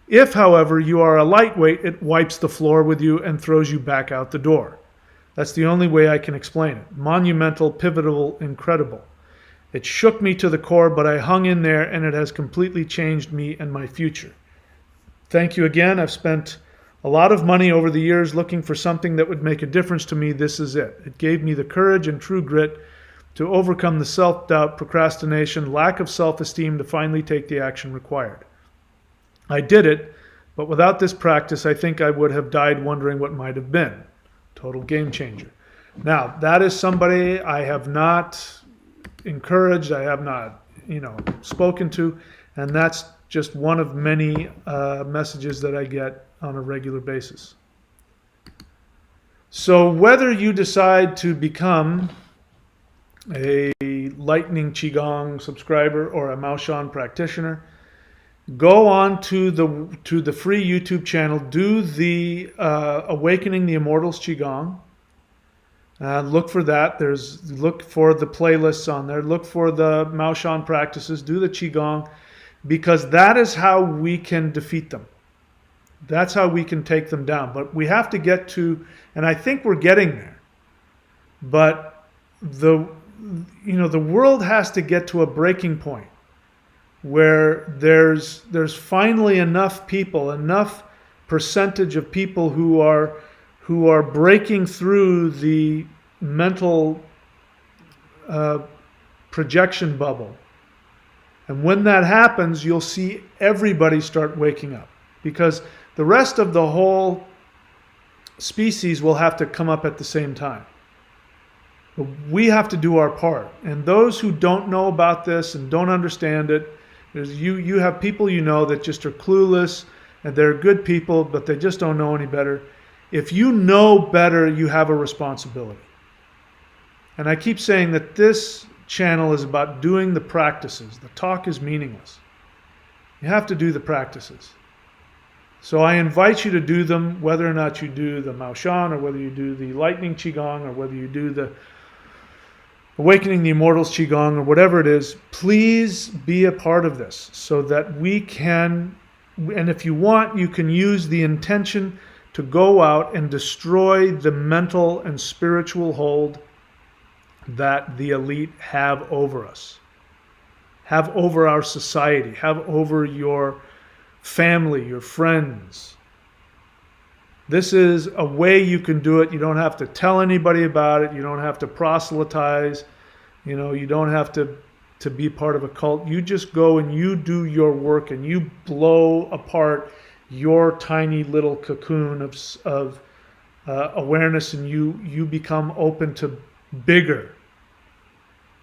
If, however, you are a lightweight, it wipes the floor with you and throws you back out the door. That's the only way I can explain it. Monumental, pivotal, incredible. It shook me to the core, but I hung in there, and it has completely changed me and my future. Thank you again. I've spent a lot of money over the years looking for something that would make a difference to me. This is it. It gave me the courage and true grit to overcome the self-doubt, procrastination, lack of self-esteem to finally take the action required. I did it, but without this practice, I think I would have died wondering what might have been. Total game changer. Now, that is somebody I have not encouraged, I have not, spoken to, and that's just one of many messages that I get on a regular basis. So whether you decide to become a Lightning Qigong subscriber or a Maoshan practitioner, go on to the free YouTube channel, do the Awakening the Immortals Qigong. Look for that. Look for the playlists on there. Look for the Maoshan practices. Do the Qigong, because that is how we can defeat them. That's how we can take them down. But we have to get to, and I think we're getting there. But the world has to get to a breaking point where there's finally enough people, enough percentage of people who are breaking through the mental projection bubble. And when that happens, you'll see everybody start waking up, because the rest of the whole species will have to come up at the same time. But we have to do our part. And those who don't know about this and don't understand it, you have people that just are clueless, and they're good people, but they just don't know any better. If you know better, you have a responsibility. And I keep saying that this channel is about doing the practices. The talk is meaningless. You have to do the practices. So I invite you to do them, whether or not you do the Maoshan, or whether you do the Lightning Qigong, or whether you do the Awakening the Immortals Qigong, or whatever it is. Please be a part of this so that we can, and if you want, you can use the intention to go out and destroy the mental and spiritual hold that the elite have over us, have over our society, have over your family, your friends. This is a way you can do it. You don't have to tell anybody about it. You don't have to proselytize. You don't have to be part of a cult. You just go and you do your work, and you blow apart your tiny little cocoon of awareness, and you become open to bigger.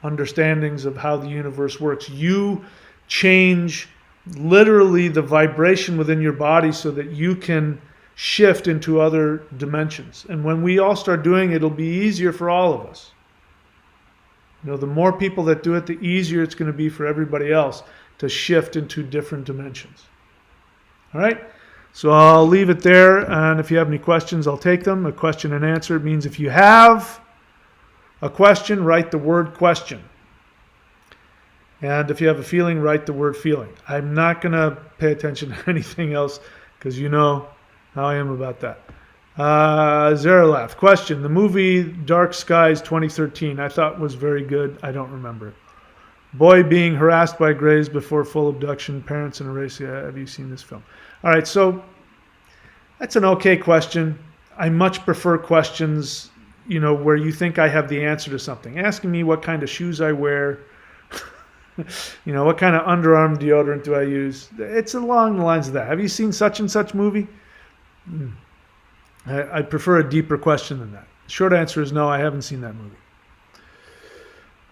understandings of how the universe works. You change literally the vibration within your body so that you can shift into other dimensions. And when we all start doing it, it'll be easier for all of us. The more people that do it, the easier it's going to be for everybody else to shift into different dimensions. All right? So I'll leave it there, and if you have any questions, I'll take them. A question and answer means if you have a question, write the word question. And if you have a feeling, write the word feeling. I'm not going to pay attention to anything else because you know how I am about that. Zaralath, question. The movie Dark Skies 2013 I thought was very good. I don't remember it. Boy being harassed by Greys before full abduction, parents in a race. Yeah, have you seen this film? All right, so that's an okay question. I much prefer questions, where you think I have the answer to something. Asking me what kind of shoes I wear, what kind of underarm deodorant do I use? It's along the lines of that. Have you seen such and such movie? I prefer a deeper question than that. Short answer is no, I haven't seen that movie.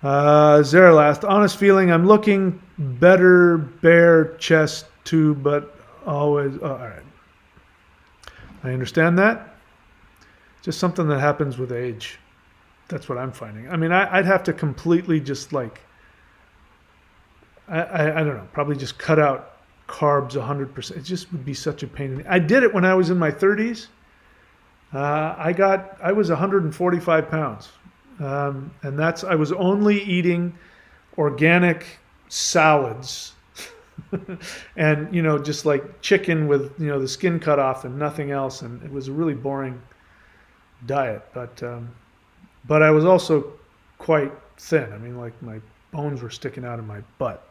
Zaralast, honest feeling, I'm looking better, bare chest too, but always, all right. I understand that. Just something that happens with age. That's what I'm finding. I mean, I'd have to completely just I don't know, probably just cut out carbs 100%. It just would be such a pain. I did it when I was in my 30s. I was 145 pounds. And I was only eating organic salads and, just like chicken with, the skin cut off and nothing else. And it was a really boring diet, but I was also quite thin. I mean, like my bones were sticking out of my butt.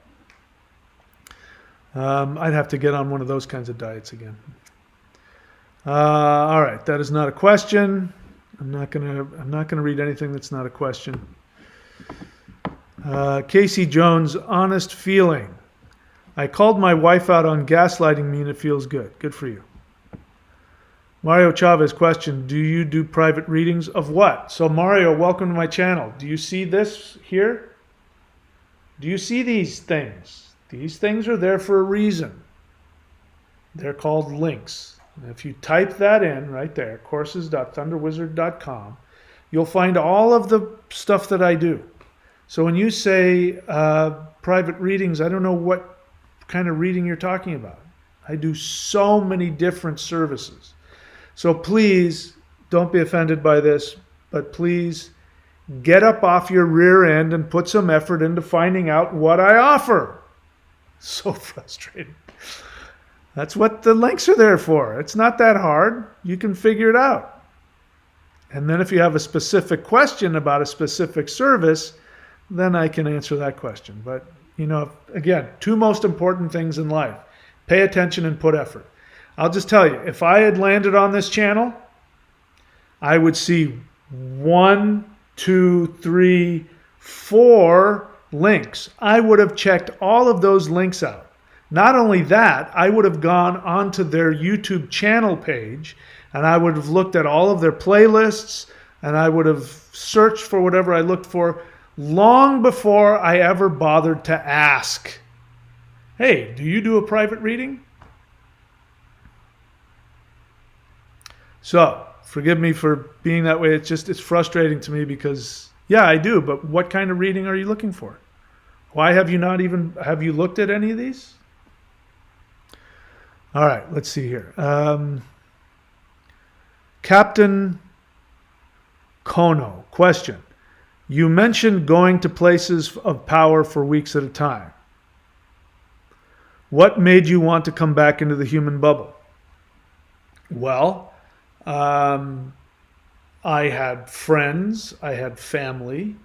I'd have to get on one of those kinds of diets again. All right, that is not a question. I'm not gonna read anything that's not a question. Casey Jones, honest feeling. I called my wife out on gaslighting me and it feels good. Good for you. Mario Chavez, question. Do you do private readings of what? So Mario, welcome to my channel. Do you see this here? Do you see these things? These things are there for a reason. They're called links. If you type that in right there, courses.thunderwizard.com, you'll find all of the stuff that I do. So when you say private readings, I don't know what kind of reading you're talking about. I do so many different services. So please don't be offended by this, but please get up off your rear end and put some effort into finding out what I offer. So frustrating. That's what the links are there for. It's not that hard. You can figure it out. And then if you have a specific question about a specific service, then I can answer that question. But, again, two most important things in life. Pay attention and put effort. I'll just tell you, if I had landed on this channel, I would see 1, 2, 3, 4 links. I would have checked all of those links out. Not only that, I would have gone onto their YouTube channel page and I would have looked at all of their playlists and I would have searched for whatever I looked for long before I ever bothered to ask, hey, do you do a private reading? So, forgive me for being that way. It's frustrating to me because, yeah, I do, but what kind of reading are you looking for? Why have you looked at any of these? All right, let's see here. Captain Kono, question. You mentioned going to places of power for weeks at a time. What made you want to come back into the human bubble? Well, I had friends, I had family,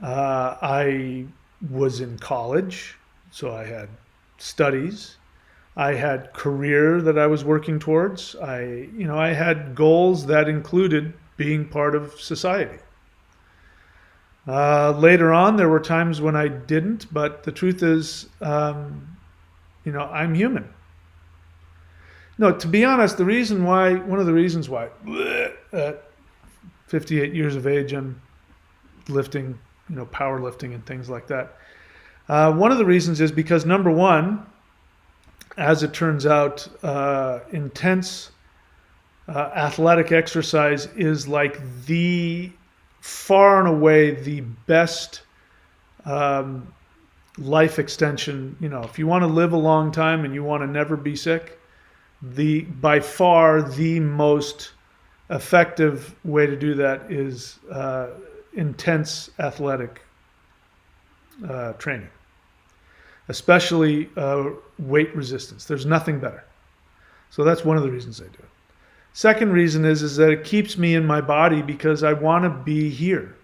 I was in college, so I had studies. I had career that I was working towards. I had goals that included being part of society. Later on, there were times when I didn't, but the truth is, I'm human. No, to be honest, one of the reasons why, at 58 years of age, I'm lifting, powerlifting and things like that. One of the reasons is because, number one, as it turns out, intense athletic exercise is like the far and away the best life extension. If you want to live a long time and you want to never be sick, by far the most effective way to do that is intense athletic training, especially weight resistance. There's nothing better. So that's one of the reasons I do it. Second reason is that it keeps me in my body because I want to be here.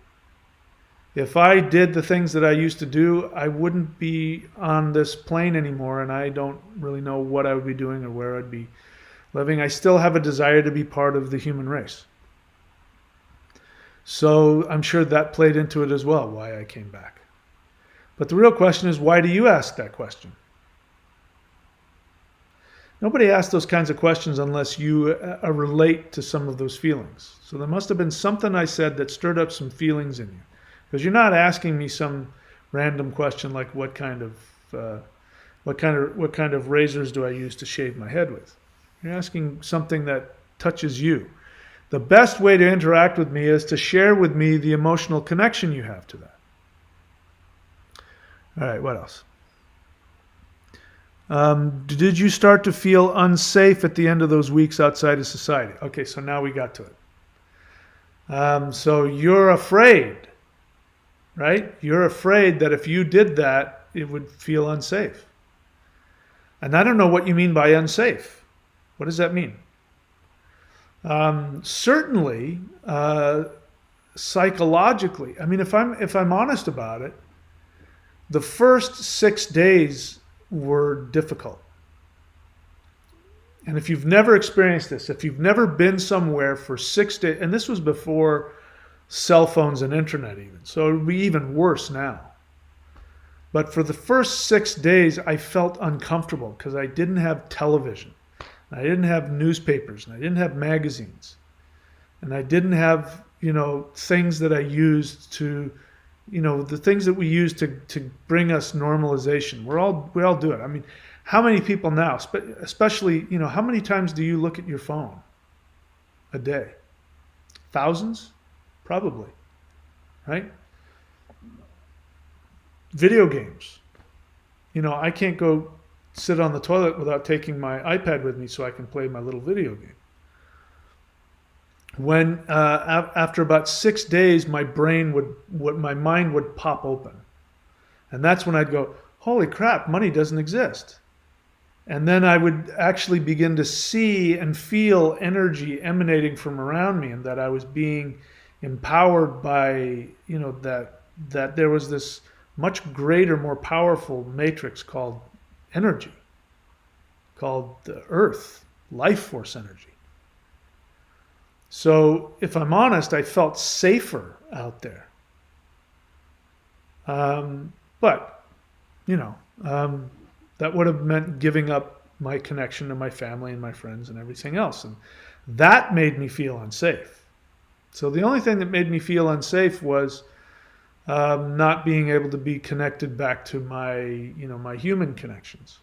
If I did the things that I used to do, I wouldn't be on this plane anymore, and I don't really know what I would be doing or where I'd be living. I still have a desire to be part of the human race. So I'm sure that played into it as well, why I came back. But the real question is, why do you ask that question? Nobody asks those kinds of questions unless you relate to some of those feelings. So there must have been something I said that stirred up some feelings in you. Because you're not asking me some random question like what kind of razors do I use to shave my head with? You're asking something that touches you. The best way to interact with me is to share with me the emotional connection you have to that. All right, what else? Did you start to feel unsafe at the end of those weeks outside of society? Okay, so now we got to it. So you're afraid, right? You're afraid that if you did that, it would feel unsafe. And I don't know what you mean by unsafe. What does that mean? Certainly, psychologically. I mean, if I'm honest about it, the first 6 days were difficult. And if you've never experienced this, if you've never been somewhere for 6 days, and this was before cell phones and internet even, so it would be even worse now. But for the first 6 days, I felt uncomfortable because I didn't have television. I didn't have newspapers, and I didn't have magazines. And I didn't have, things that I used to, the things that we use to bring us normalization. We all do it. I mean, how many people now, especially, how many times do you look at your phone a day? Thousands? Probably, right? Video games. I can't go sit on the toilet without taking my iPad with me so I can play my little video game. When after about 6 days, my mind would pop open, and that's when I'd go, "Holy crap! Money doesn't exist." And then I would actually begin to see and feel energy emanating from around me, and that I was being empowered by that there was this much greater, more powerful matrix called energy, called the earth, life force energy. So if I'm honest, I felt safer out there. But that would have meant giving up my connection to my family and my friends and everything else. And that made me feel unsafe. So the only thing that made me feel unsafe was not being able to be connected back to my human connections.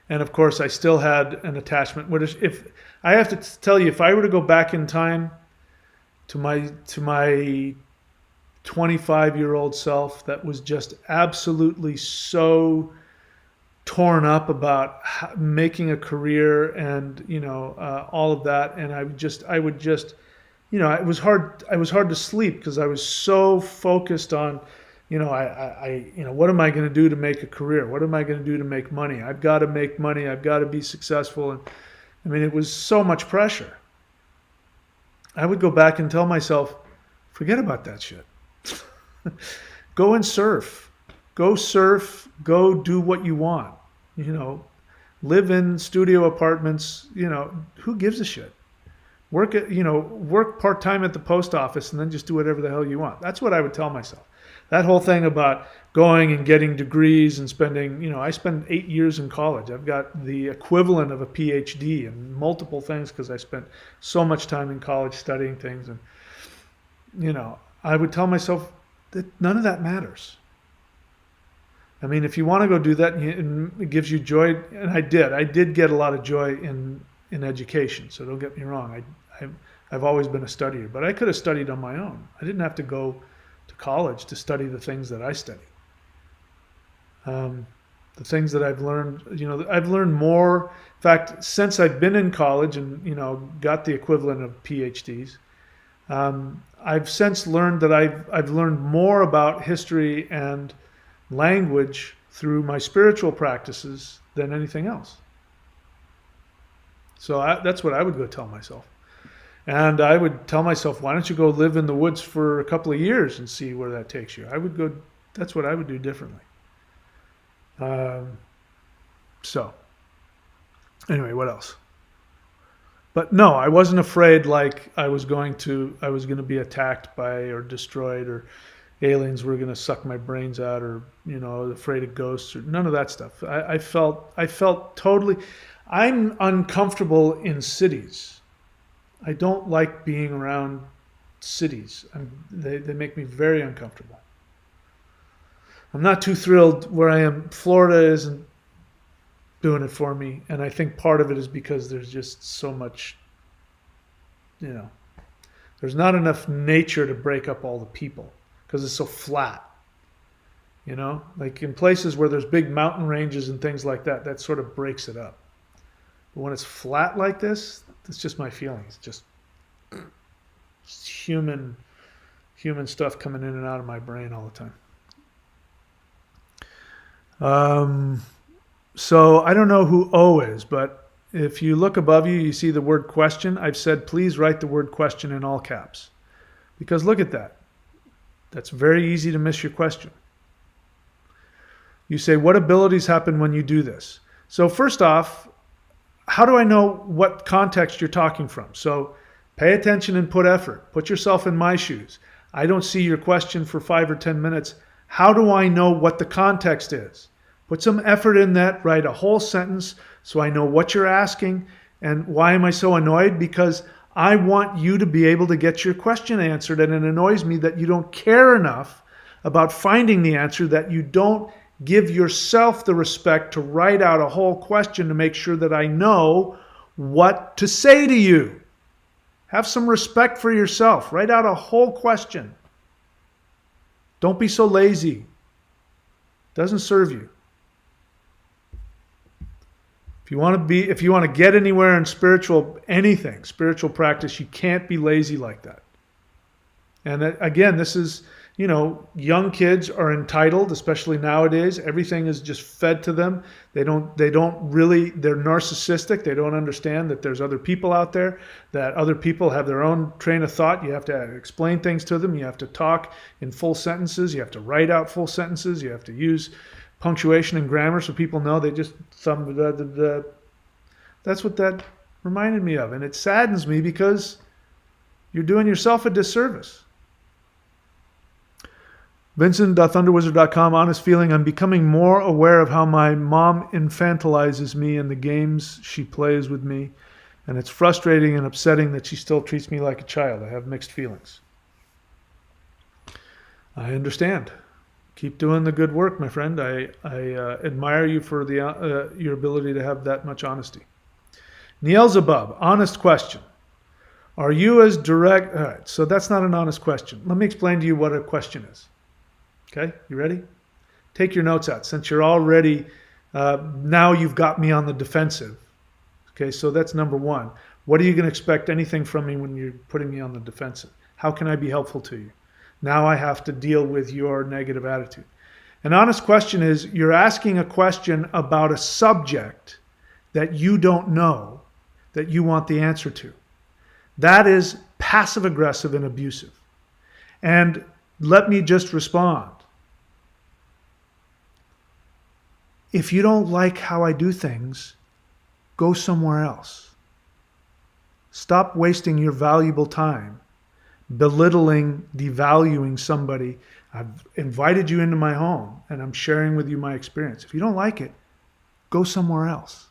And of course, I still had an attachment. If I have to tell you, if I were to go back in time to my 25-year-old self, that was just absolutely so torn up about making a career and all of that, and I would just it was hard to sleep because I was so focused on what am I going to do to make a career? What am I going to do to make money? I've got to make money. I've got to be successful. And I mean, it was so much pressure. I would go back and tell myself, forget about that shit. Go and surf. Go surf. Go do what you want. Live in studio apartments. Who gives a shit? Work part-time at the post office and then just do whatever the hell you want. That's what I would tell myself. That whole thing about going and getting degrees and spending, I spent 8 years in college. I've got the equivalent of a PhD in multiple things because I spent so much time in college studying things. And, I would tell myself that none of that matters. I mean, if you want to go do that and it gives you joy, and I did get a lot of joy in education. So don't get me wrong. I've always been a studier, but I could have studied on my own. I didn't have to go to college to study the things that I study. The things that I've learned, I've learned more. In fact, since I've been in college and, got the equivalent of PhDs, I've since learned that I've learned more about history and language through my spiritual practices than anything else. So that's what I would go tell myself. And I would tell myself, why don't you go live in the woods for a couple of years and see where that takes you? That's what I would do differently. So anyway, what else? But no, I wasn't afraid like I was going to be attacked by or destroyed or aliens were going to suck my brains out or, afraid of ghosts or none of that stuff. I felt totally, I'm uncomfortable in cities. I don't like being around cities. They make me very uncomfortable. I'm not too thrilled where I am. Florida isn't doing it for me. And I think part of it is because there's just so much, there's not enough nature to break up all the people because it's so flat. Like in places where there's big mountain ranges and things like that, that sort of breaks it up. But when it's flat like this, it's just my feelings. Just human stuff coming in and out of my brain all the time. So I don't know who O is, but if you look above you, you see the word question. I've said, please write the word question in all caps. Because look at that. That's very easy to miss your question. You say, what abilities happen when you do this? So first off, how do I know what context you're talking from? So pay attention and put effort. Put yourself in my shoes. I don't see your question for 5 or 10 minutes. How do I know what the context is? Put some effort in that. Write a whole sentence so I know what you're asking. And why am I so annoyed? Because I want you to be able to get your question answered. And it annoys me that you don't care enough about finding the answer, that you don't give yourself the respect to write out a whole question to make sure that I know what to say to you. Have some respect for yourself. Write out a whole question. Don't be so lazy. Doesn't serve you. If you want to get anywhere in spiritual practice, you can't be lazy like that. And again, this is, young kids are entitled, especially nowadays. Everything is just fed to them. They're narcissistic. They don't understand that there's other people out there, that other people have their own train of thought. You have to explain things to them. You have to talk in full sentences. You have to write out full sentences. You have to use punctuation and grammar so people know. They just that's what that reminded me of. And it saddens me because you're doing yourself a disservice. Vincent.thunderwizard.com, honest feeling, I'm becoming more aware of how my mom infantilizes me in the games she plays with me, and it's frustrating and upsetting that she still treats me like a child. I have mixed feelings. I understand. Keep doing the good work, my friend. I admire you for your ability to have that much honesty. Nielzebub, honest question. Are you as direct? All right, so that's not an honest question. Let me explain to you what a question is. Okay, you ready? Take your notes out since you're already, now you've got me on the defensive. Okay, so that's number one. What are you going to expect anything from me when you're putting me on the defensive? How can I be helpful to you? Now I have to deal with your negative attitude. An honest question is you're asking a question about a subject that you don't know, that you want the answer to. That is passive aggressive and abusive. And let me just respond. If you don't like how I do things, go somewhere else. Stop wasting your valuable time belittling, devaluing somebody. I've invited you into my home and I'm sharing with you my experience. If you don't like it, go somewhere else.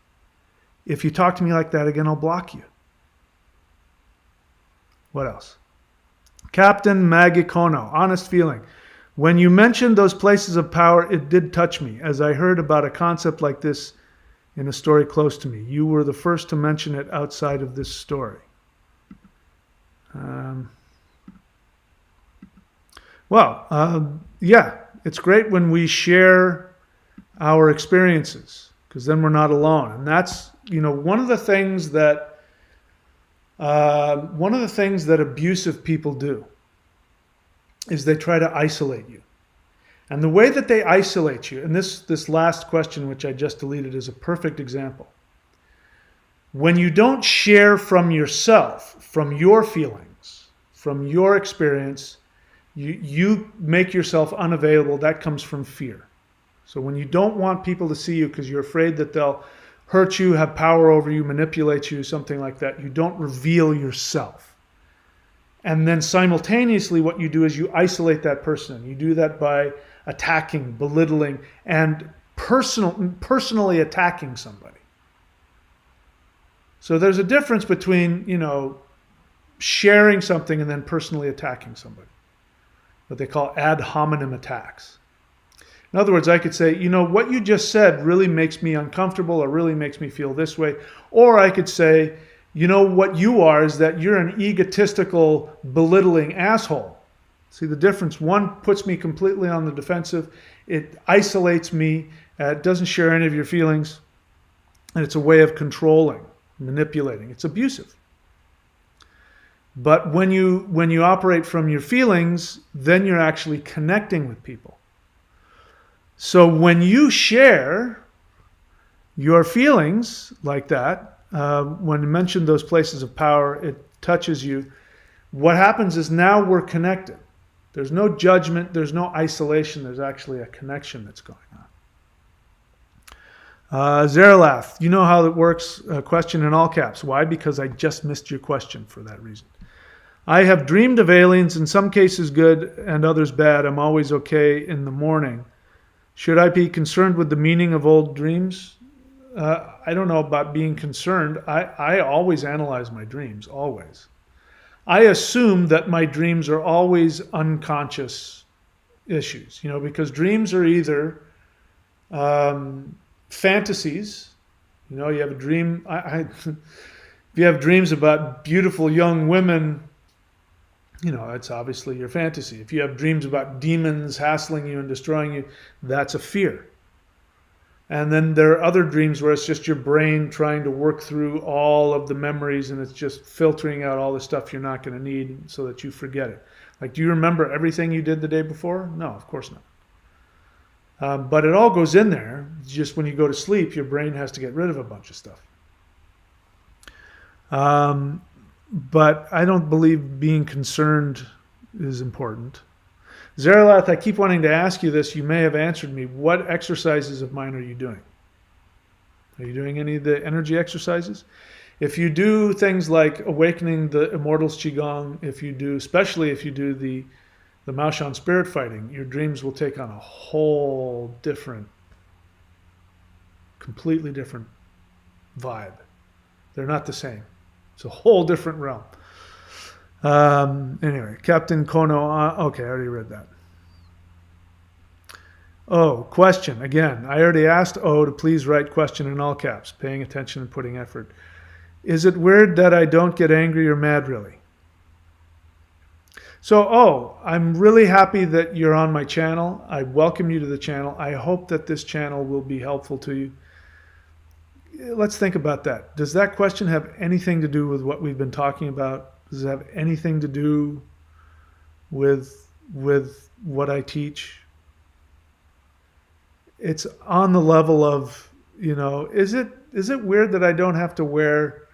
If you talk to me like that again, I'll block you. What else? Captain Magikono, honest feeling. When you mentioned those places of power, it did touch me, as I heard about a concept like this in a story close to me. You were the first to mention it outside of this story. Yeah, it's great when we share our experiences, because then we're not alone. And that's, one of the things that abusive people do is they try to isolate you. And the way that they isolate you, and this last question, which I just deleted, is a perfect example. When you don't share from yourself, from your feelings, from your experience, you make yourself unavailable. That comes from fear. So when you don't want people to see you because you're afraid that they'll hurt you, have power over you, manipulate you, something like that, you don't reveal yourself. And then simultaneously what you do is you isolate that person. You do that by attacking, belittling, and personally attacking somebody. So there's a difference between, sharing something and then personally attacking somebody. What they call ad hominem attacks. In other words, I could say, what you just said really makes me uncomfortable or really makes me feel this way. Or I could say, what you are is that you're an egotistical, belittling asshole. See the difference? One puts me completely on the defensive. It isolates me. It doesn't share any of your feelings. And it's a way of controlling, manipulating. It's abusive. But when you operate from your feelings, then you're actually connecting with people. So when you share your feelings like that, when you mention those places of power, it touches you. What happens is now we're connected. There's no judgment. There's no isolation. There's actually a connection that's going on. Zeralath, you know how it works? Question in all caps. Why? Because I just missed your question for that reason. I have dreamed of aliens, in some cases good and others bad. I'm always okay in the morning. Should I be concerned with the meaning of old dreams? I don't know about being concerned. I always analyze my dreams, always. I assume that my dreams are always unconscious issues, because dreams are either fantasies. You have a dream. If you have dreams about beautiful young women, it's obviously your fantasy. If you have dreams about demons hassling you and destroying you, that's a fear. And then there are other dreams where it's just your brain trying to work through all of the memories and it's just filtering out all the stuff you're not going to need so that you forget it. Like, do you remember everything you did the day before? No, of course not. But it all goes in there. It's just when you go to sleep, your brain has to get rid of a bunch of stuff. But I don't believe being concerned is important. Zeralath, I keep wanting to ask you this. You may have answered me. What exercises of mine are you doing? Are you doing any of the energy exercises? If you do things like awakening the immortals Qigong, especially if you do the Maoshan spirit fighting, your dreams will take on a whole different, completely different vibe. They're not the same. It's a whole different realm. Anyway, Captain Kono. Okay, I already read that. Oh, question. Again, I already asked O to please write question in all caps, paying attention and putting effort. Is it weird that I don't get angry or mad, really? So, I'm really happy that you're on my channel. I welcome you to the channel. I hope that this channel will be helpful to you. Let's think about that. Does that question have anything to do with what we've been talking about? Does it have anything to do with what I teach? It's on the level of, is it weird that I don't have to wear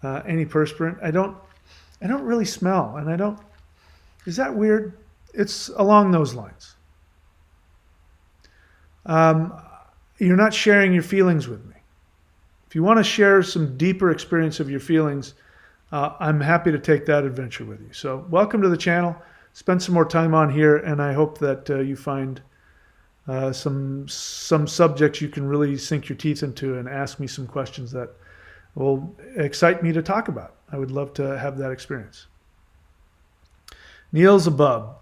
any perspirant? I don't really smell, and is that weird? It's along those lines. You're not sharing your feelings with me. If you want to share some deeper experience of your feelings, I'm happy to take that adventure with you. So welcome to the channel. Spend some more time on here, and I hope that you find some subjects you can really sink your teeth into and ask me some questions that will excite me to talk about. I would love to have that experience. Nielzebub,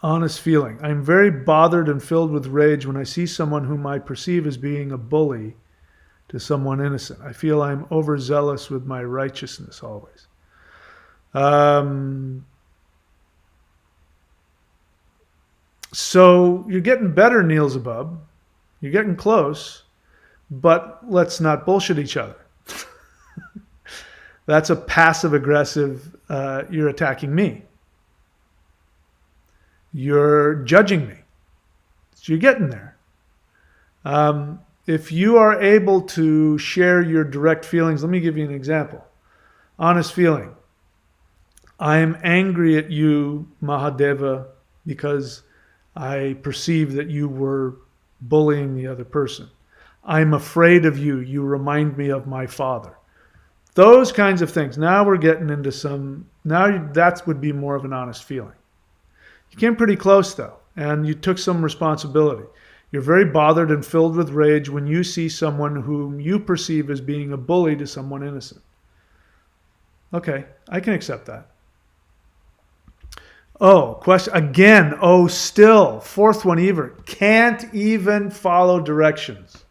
honest feeling. I'm very bothered and filled with rage when I see someone whom I perceive as being a bully to someone innocent. I feel I'm overzealous with my righteousness always. Um, so you're getting better, Nielzebub. You're getting close, but let's not bullshit each other. That's a passive aggressive, you're attacking me. You're judging me. So you're getting there. If you are able to share your direct feelings, let me give you an example. Honest feeling. I am angry at you, Mahadeva, because I perceive that you were bullying the other person. I'm afraid of you. You remind me of my father. Those kinds of things. Now we're getting into some, now that would be more of an honest feeling. You came pretty close though, and you took some responsibility. You're very bothered and filled with rage when you see someone whom you perceive as being a bully to someone innocent. Okay, I can accept that. Oh, question again. Oh, still. Fourth one, either. Can't even follow directions.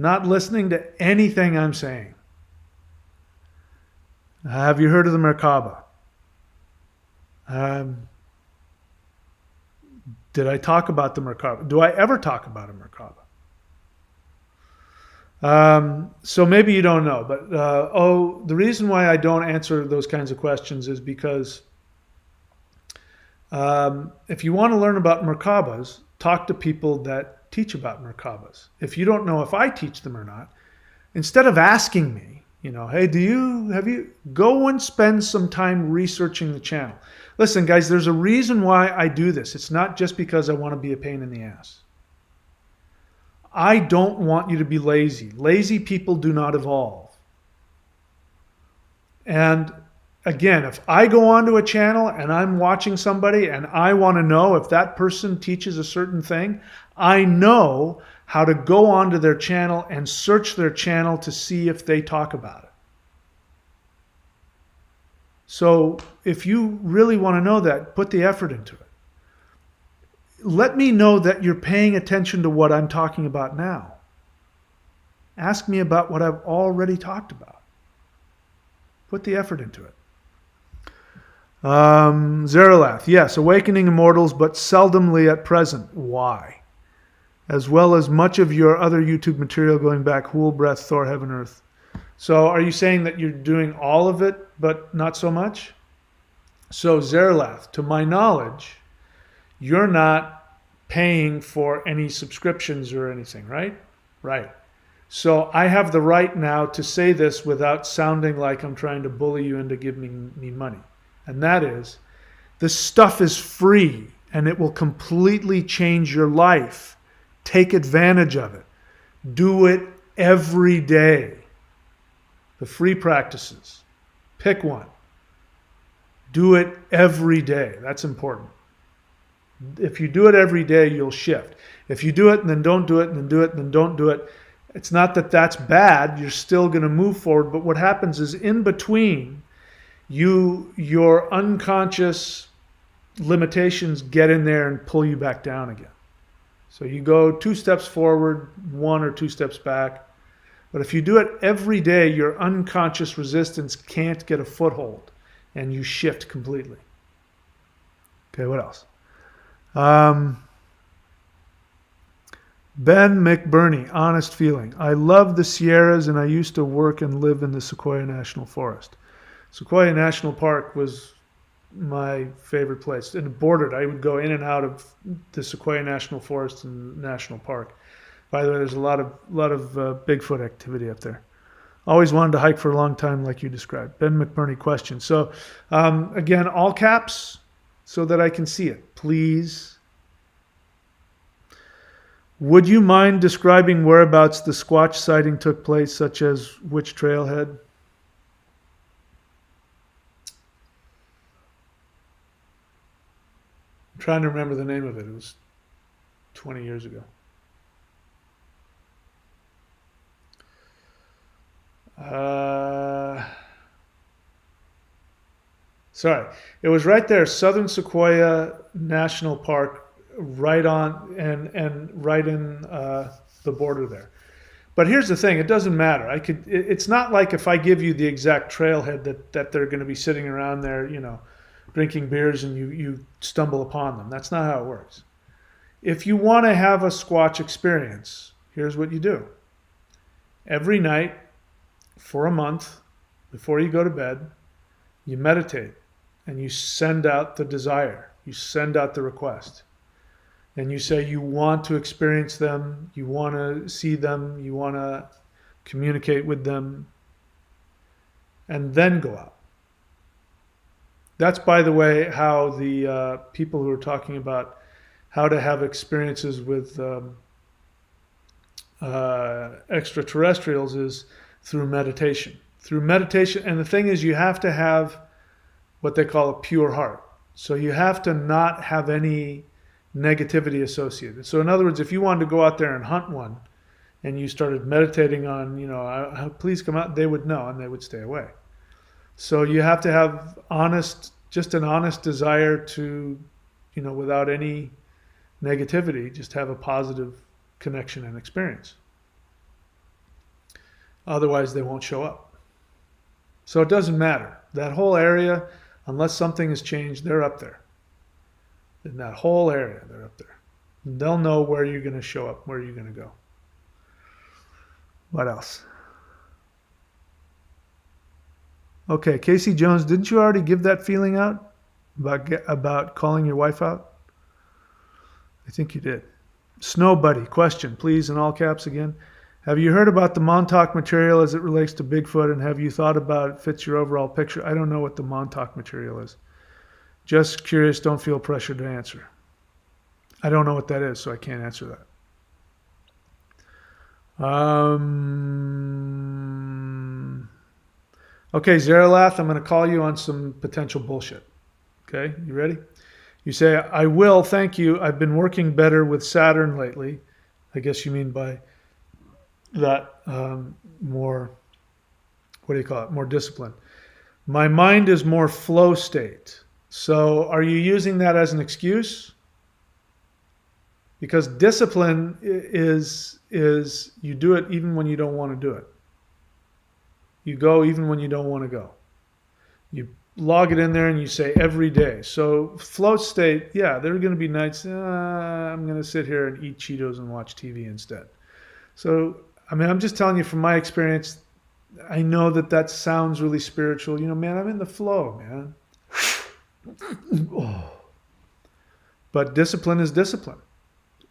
Not listening to anything I'm saying. Have you heard of the Merkaba? Did I talk about the Merkaba? Do I ever talk about a Merkaba? So maybe you don't know, but the reason why I don't answer those kinds of questions is because if you want to learn about Merkabas, talk to people that teach about Merkabas. If you don't know if I teach them or not, instead of asking me, hey, have you go and spend some time researching the channel. Listen, guys, there's a reason why I do this. It's not just because I want to be a pain in the ass. I don't want you to be lazy. Lazy people do not evolve. And again, if I go onto a channel and I'm watching somebody and I want to know if that person teaches a certain thing, I know how to go onto their channel and search their channel to see if they talk about it. So if you really want to know that, put the effort into it. Let me know that you're paying attention to what I'm talking about now. Ask me about what I've already talked about. Put the effort into it. Zeralath, yes, awakening immortals, but seldomly at present. Why? As well as much of your other YouTube material going back, Hool, Breath, Thor, Heaven, Earth. So are you saying that you're doing all of it, but not so much? So Zeralath, to my knowledge, you're not paying for any subscriptions or anything, right? Right. So I have the right now to say this without sounding like I'm trying to bully you into giving me money. And that is, this stuff is free and it will completely change your life. Take advantage of it. Do it every day. The free practices. Pick one. Do it every day. That's important. If you do it every day, you'll shift. If you do it and then don't do it and then do it and then don't do it, it's not that that's bad. You're still going to move forward. But what happens is in between, your unconscious limitations get in there and pull you back down again. So you go 2 steps forward, 1 or 2 steps back. But if you do it every day, your unconscious resistance can't get a foothold and you shift completely. Okay, what else? Ben McBurney, honest feeling. I love the Sierras and I used to work and live in the Sequoia National Forest. Sequoia National Park was my favorite place. And it bordered. I would go in and out of the Sequoia National Forest and National Park. By the way, there's a lot of Bigfoot activity up there. Always wanted to hike for a long time like you described. Ben McBurney question. So again, all caps so that I can see it. Please. Would you mind describing whereabouts the Squatch sighting took place, such as which trailhead? I'm trying to remember the name of it. It was 20 years ago. Sorry, it was right there, Southern Sequoia National Park, right on and right in the border there. But here's the thing: it doesn't matter. It's not like if I give you the exact trailhead that they're going to be sitting around there, drinking beers, and you stumble upon them. That's not how it works. If you want to have a Squatch experience, here's what you do. Every night for a month, before you go to bed, you meditate and you send out the desire. You send out the request. And you say you want to experience them, you want to see them, you want to communicate with them, and then go out. That's, by the way, how the people who are talking about how to have experiences with extraterrestrials is through meditation. Through meditation, and the thing is, you have to have what they call a pure heart. So you have to not have any negativity associated. So in other words, if you wanted to go out there and hunt one, and you started meditating on, please come out, they would know and they would stay away. So you have to have just an honest desire to, without any negativity, just have a positive connection and experience. Otherwise, they won't show up. So it doesn't matter. That whole area, unless something has changed, they're up there. In that whole area, they're up there. And they'll know where you're going to show up, where you're going to go. What else? Okay, Casey Jones, didn't you already give that feeling out about calling your wife out? I think you did. Snow Buddy, question, please, in all caps again. Have you heard about the Montauk material as it relates to Bigfoot, and have you thought about it fits your overall picture? I don't know what the Montauk material is. Just curious, don't feel pressured to answer. I don't know what that is, so I can't answer that. Okay, Zaralath, I'm going to call you on some potential bullshit. Okay, you ready? You say, I will, thank you. I've been working better with Saturn lately. I guess you mean by that more, what do you call it, more discipline. My mind is more flow state. So are you using that as an excuse? Because discipline is you do it even when you don't want to do it. You go even when you don't want to go. You log it in there and you say every day. So flow state, yeah, there are going to be nights, I'm going to sit here and eat Cheetos and watch TV instead. So, I'm just telling you from my experience, I know that sounds really spiritual. Man, I'm in the flow, man. Oh. But discipline is discipline.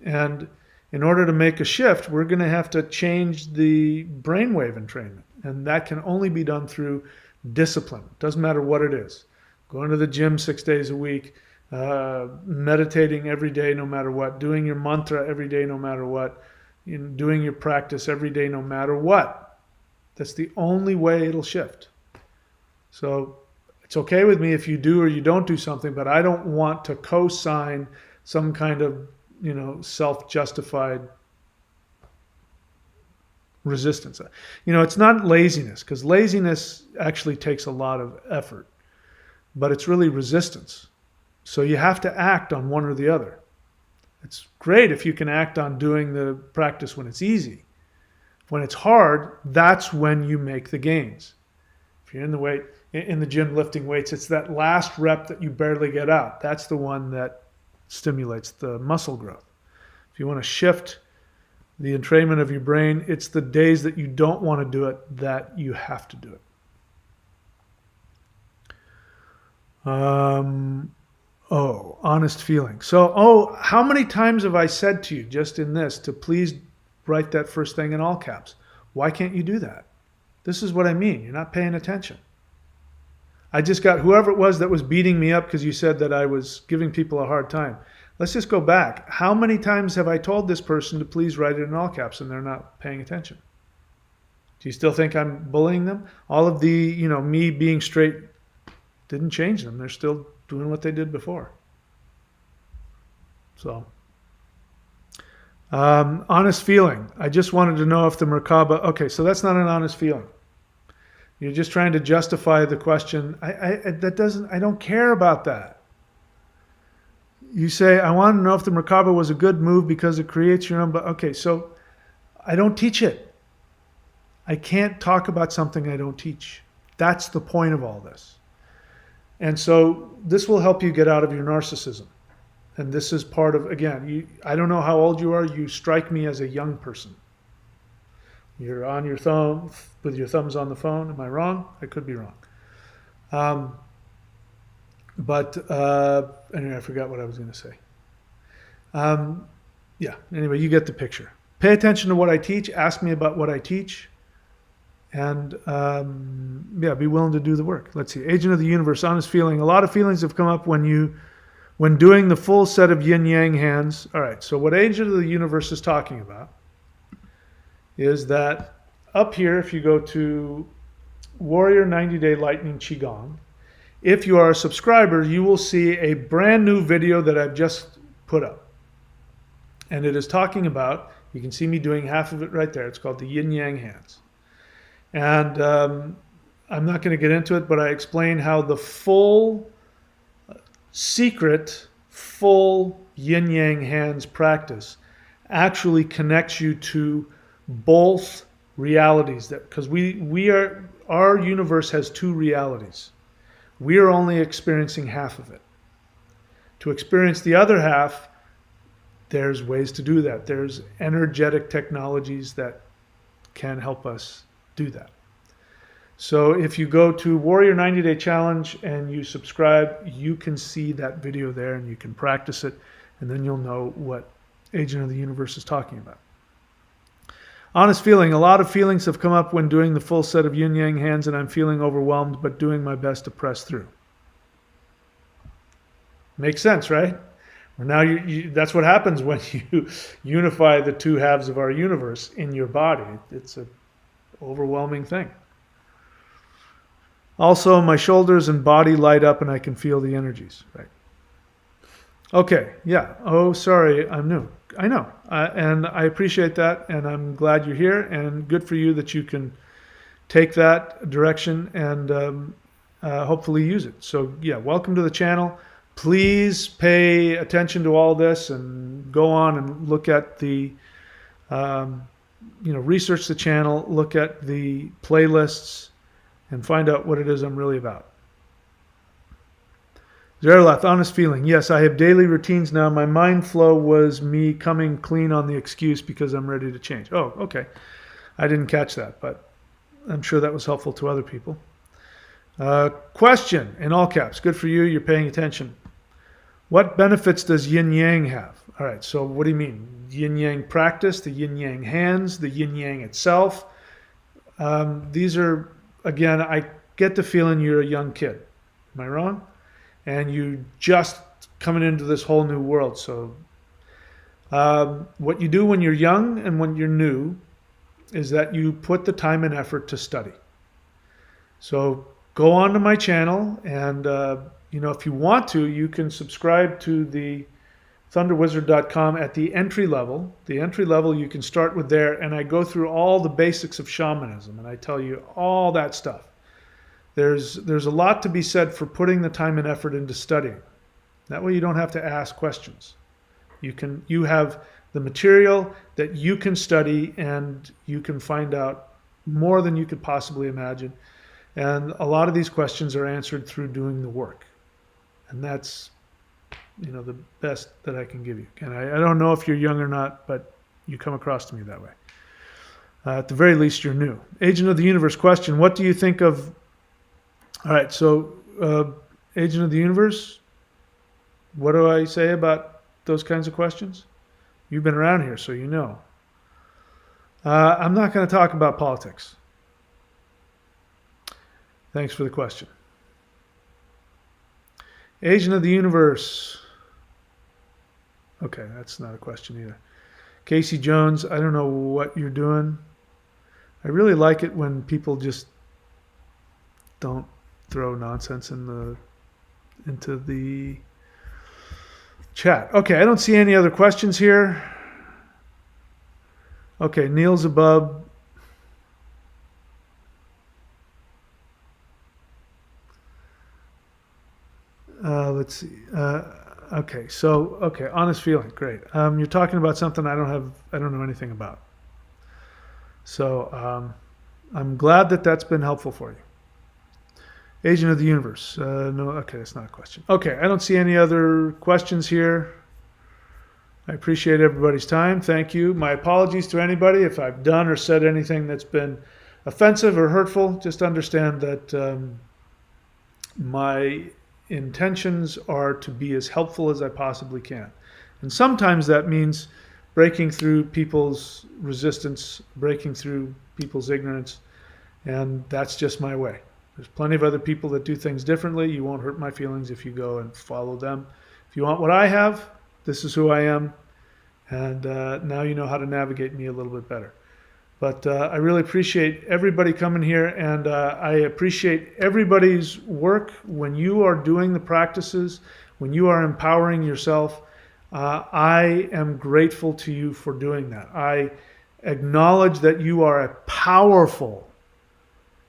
And in order to make a shift, we're going to have to change the brainwave entrainment. And that can only be done through discipline. Doesn't matter what it is. Going to the gym 6 days a week, meditating every day no matter what, doing your mantra every day no matter what, doing your practice every day no matter what. That's the only way it'll shift. So it's okay with me if you do or you don't do something, but I don't want to co-sign some kind of, self-justified resistance. It's not laziness, because laziness actually takes a lot of effort, but it's really resistance. So you have to act on one or the other. It's great if you can act on doing the practice when it's easy. When it's hard, that's when you make the gains. If you're in the gym lifting weights, it's that last rep that you barely get out. That's the one that stimulates the muscle growth. If you want to shift the entrainment of your brain, it's the days that you don't want to do it that you have to do it. Honest feeling. So, how many times have I said to you just in this to please write that first thing in all caps? Why can't you do that? This is what I mean. You're not paying attention. I just got whoever it was that was beating me up because you said that I was giving people a hard time. Let's just go back. How many times have I told this person to please write it in all caps and they're not paying attention? Do you still think I'm bullying them? All of the, me being straight didn't change them. They're still doing what they did before. So, honest feeling. I just wanted to know if the Merkaba, okay, so that's not an honest feeling. You're just trying to justify the question. I don't care about that. You say, I want to know if the Merkaba was a good move because it creates your own. But okay, so I don't teach it. I can't talk about something I don't teach. That's the point of all this. And so this will help you get out of your narcissism. And this is part of, again, I don't know how old you are. You strike me as a young person. You're on your thumb, with your thumbs on the phone. Am I wrong? I could be wrong. Anyway, I forgot what I was going to say. Yeah, anyway, you get the picture. Pay attention to what I teach. Ask me about what I teach. And be willing to do the work. Let's see. Agent of the Universe, honest feeling. A lot of feelings have come up when doing the full set of yin-yang hands. All right, so what Agent of the Universe is talking about is that up here, if you go to Warrior 90-Day Lightning Qigong, if you are a subscriber, you will see a brand new video that I've just put up. And it is talking about, you can see me doing half of it right there. It's called the yin-yang hands. And I'm not going to get into it, but I explain how the full yin-yang hands practice actually connects you to both realities, because our universe has two realities. We are only experiencing half of it. To experience the other half, there's ways to do that. There's energetic technologies that can help us do that. So if you go to Warrior 90-Day Challenge and you subscribe, you can see that video there and you can practice it, and then you'll know what Agent of the Universe is talking about. Honest feeling. A lot of feelings have come up when doing the full set of yin-yang hands, and I'm feeling overwhelmed, but doing my best to press through. Makes sense, right? Now that's what happens when you unify the two halves of our universe in your body. It's an overwhelming thing. Also, my shoulders and body light up and I can feel the energies. Right. Okay, yeah. Oh, sorry, I'm new. I know. And I appreciate that, and I'm glad you're here, and good for you that you can take that direction and hopefully use it. So, yeah, welcome to the channel. Please pay attention to all this and go on and look at the, research the channel, look at the playlists, and find out what it is I'm really about. Zerlath, honest feeling. Yes, I have daily routines now. My mind flow was me coming clean on the excuse because I'm ready to change. Oh, okay. I didn't catch that, but I'm sure that was helpful to other people. Question, in all caps. Good for you. You're paying attention. What benefits does yin-yang have? All right, so what do you mean? Yin-yang practice, the yin-yang hands, the yin-yang itself. These are, again, I get the feeling you're a young kid. Am I wrong? And you just coming into this whole new world. So what you do when you're young and when you're new is that you put the time and effort to study. So go on to my channel, and if you want to, you can subscribe to the thunderwizard.com at the entry level. The entry level you can start with there, and I go through all the basics of shamanism, and I tell you all that stuff. There's a lot to be said for putting the time and effort into studying. That way you don't have to ask questions. You have the material that you can study, and you can find out more than you could possibly imagine. And a lot of these questions are answered through doing the work. And that's, the best that I can give you. And I don't know if you're young or not, but you come across to me that way. At the very least, you're new. Agent of the Universe question, what do you think of... All right, so Agent of the Universe, what do I say about those kinds of questions? You've been around here, so you know. I'm not going to talk about politics. Thanks for the question. Agent of the Universe. Okay, that's not a question either. Casey Jones, I don't know what you're doing. I really like it when people just don't throw nonsense into the chat. Okay, I don't see any other questions here. Okay, Neil Zabub. Let's see. Okay, honest feeling, great. You're talking about something I don't know anything about. So I'm glad that that's been helpful for you. Agent of the universe. No, okay, that's not a question. Okay, I don't see any other questions here. I appreciate everybody's time. Thank you. My apologies to anybody if I've done or said anything that's been offensive or hurtful. Just understand that my intentions are to be as helpful as I possibly can. And sometimes that means breaking through people's resistance, breaking through people's ignorance, and that's just my way. There's plenty of other people that do things differently. You won't hurt my feelings if you go and follow them. If you want what I have, this is who I am, and now you know how to navigate me a little bit better. But I really appreciate everybody coming here, and I appreciate everybody's work when you are doing the practices, when you are empowering yourself. I am grateful to you for doing that. I acknowledge that you are a powerful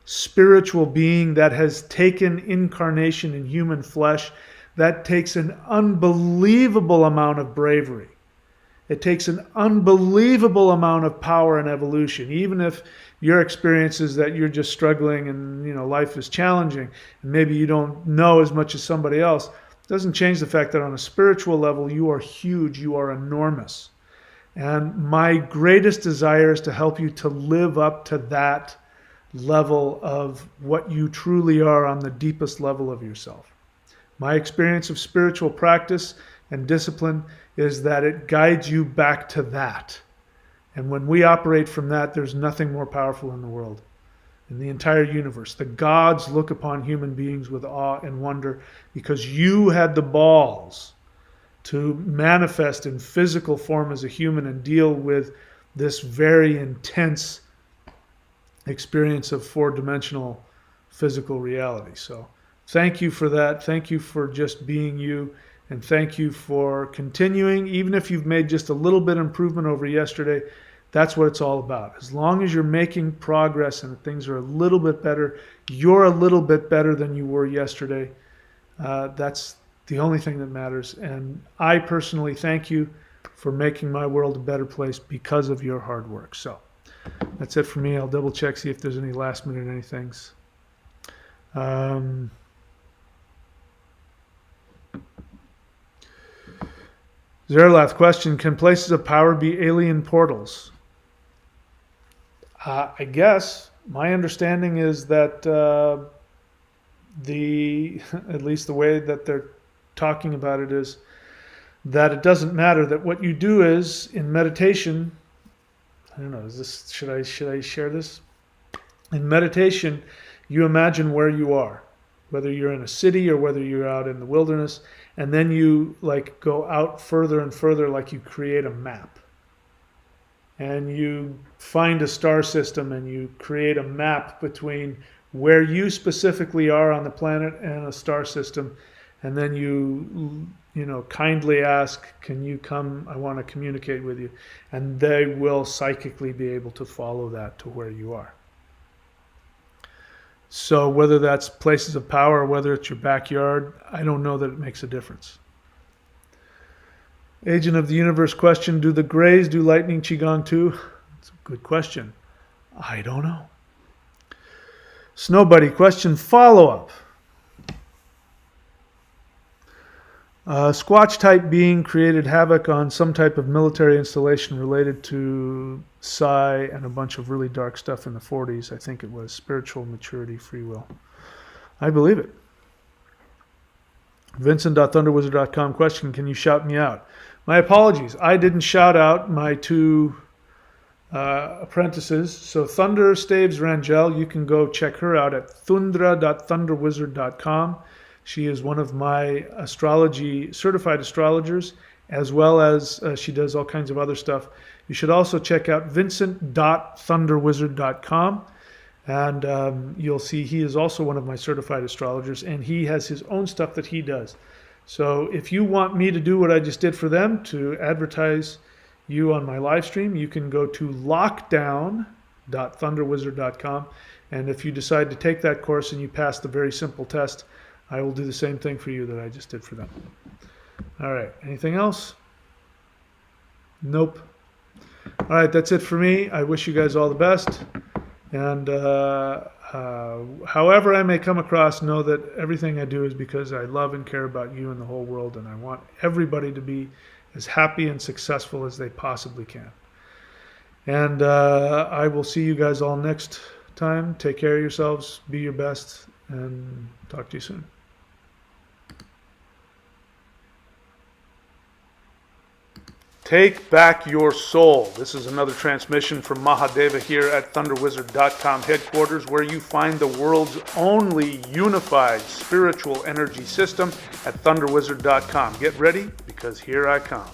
spiritual being that has taken incarnation in human flesh. That takes an unbelievable amount of bravery. It takes an unbelievable amount of power and evolution. Even if your experience is that you're just struggling and life is challenging and maybe you don't know as much as somebody else, it doesn't change the fact that on a spiritual level you are huge, you are enormous. And my greatest desire is to help you to live up to that level of what you truly are on the deepest level of yourself. My experience of spiritual practice and discipline is that it guides you back to that. And when we operate from that, there's nothing more powerful in the world, in the entire universe. The gods look upon human beings with awe and wonder because you had the balls to manifest in physical form as a human and deal with this very intense experience of four-dimensional physical reality. So thank you for that. Thank you for just being you. And thank you for continuing. Even if you've made just a little bit improvement over yesterday, that's what it's all about. As long as you're making progress and things are a little bit better, you're a little bit better than you were yesterday. That's the only thing that matters. And I personally thank you for making my world a better place because of your hard work. So that's it for me. I'll double check, see if there's any last minute anythings. Zerlath question, can places of power be alien portals? I guess my understanding is that at least the way that they're talking about it is that it doesn't matter, that what you do is in meditation, I don't know, should I share this? In meditation, you imagine where you are, whether you're in a city or whether you're out in the wilderness, and then you go out further and further, like you create a map. And you find a star system and you create a map between where you specifically are on the planet and a star system. And then you kindly ask, can you come? I want to communicate with you. And they will psychically be able to follow that to where you are. So whether that's places of power or whether it's your backyard, I don't know that it makes a difference. Agent of the Universe question, do the Greys do lightning Qigong too? That's a good question. I don't know. Snow Buddy question, follow-up. Squatch type being created havoc on some type of military installation related to Psi and a bunch of really dark stuff in the 40s. I think it was spiritual maturity, free will. I believe it. Vincent.thunderwizard.com question, can you shout me out? My apologies. I didn't shout out my two apprentices. So Thunder Staves Rangel, you can go check her out at thundra.thunderwizard.com. She is one of my certified astrologers, as well as she does all kinds of other stuff. You should also check out vincent.thunderwizard.com, and you'll see he is also one of my certified astrologers, and he has his own stuff that he does. So if you want me to do what I just did for them, to advertise you on my live stream, you can go to lockdown.thunderwizard.com, and if you decide to take that course and you pass the very simple test, I will do the same thing for you that I just did for them. All right. Anything else? Nope. All right. That's it for me. I wish you guys all the best. And however I may come across, know that everything I do is because I love and care about you and the whole world, and I want everybody to be as happy and successful as they possibly can. And I will see you guys all next time. Take care of yourselves, be your best, and talk to you soon. Take back your soul. This is another transmission from Mahadeva here at ThunderWizard.com headquarters, where you find the world's only unified spiritual energy system at ThunderWizard.com. Get ready, because here I come.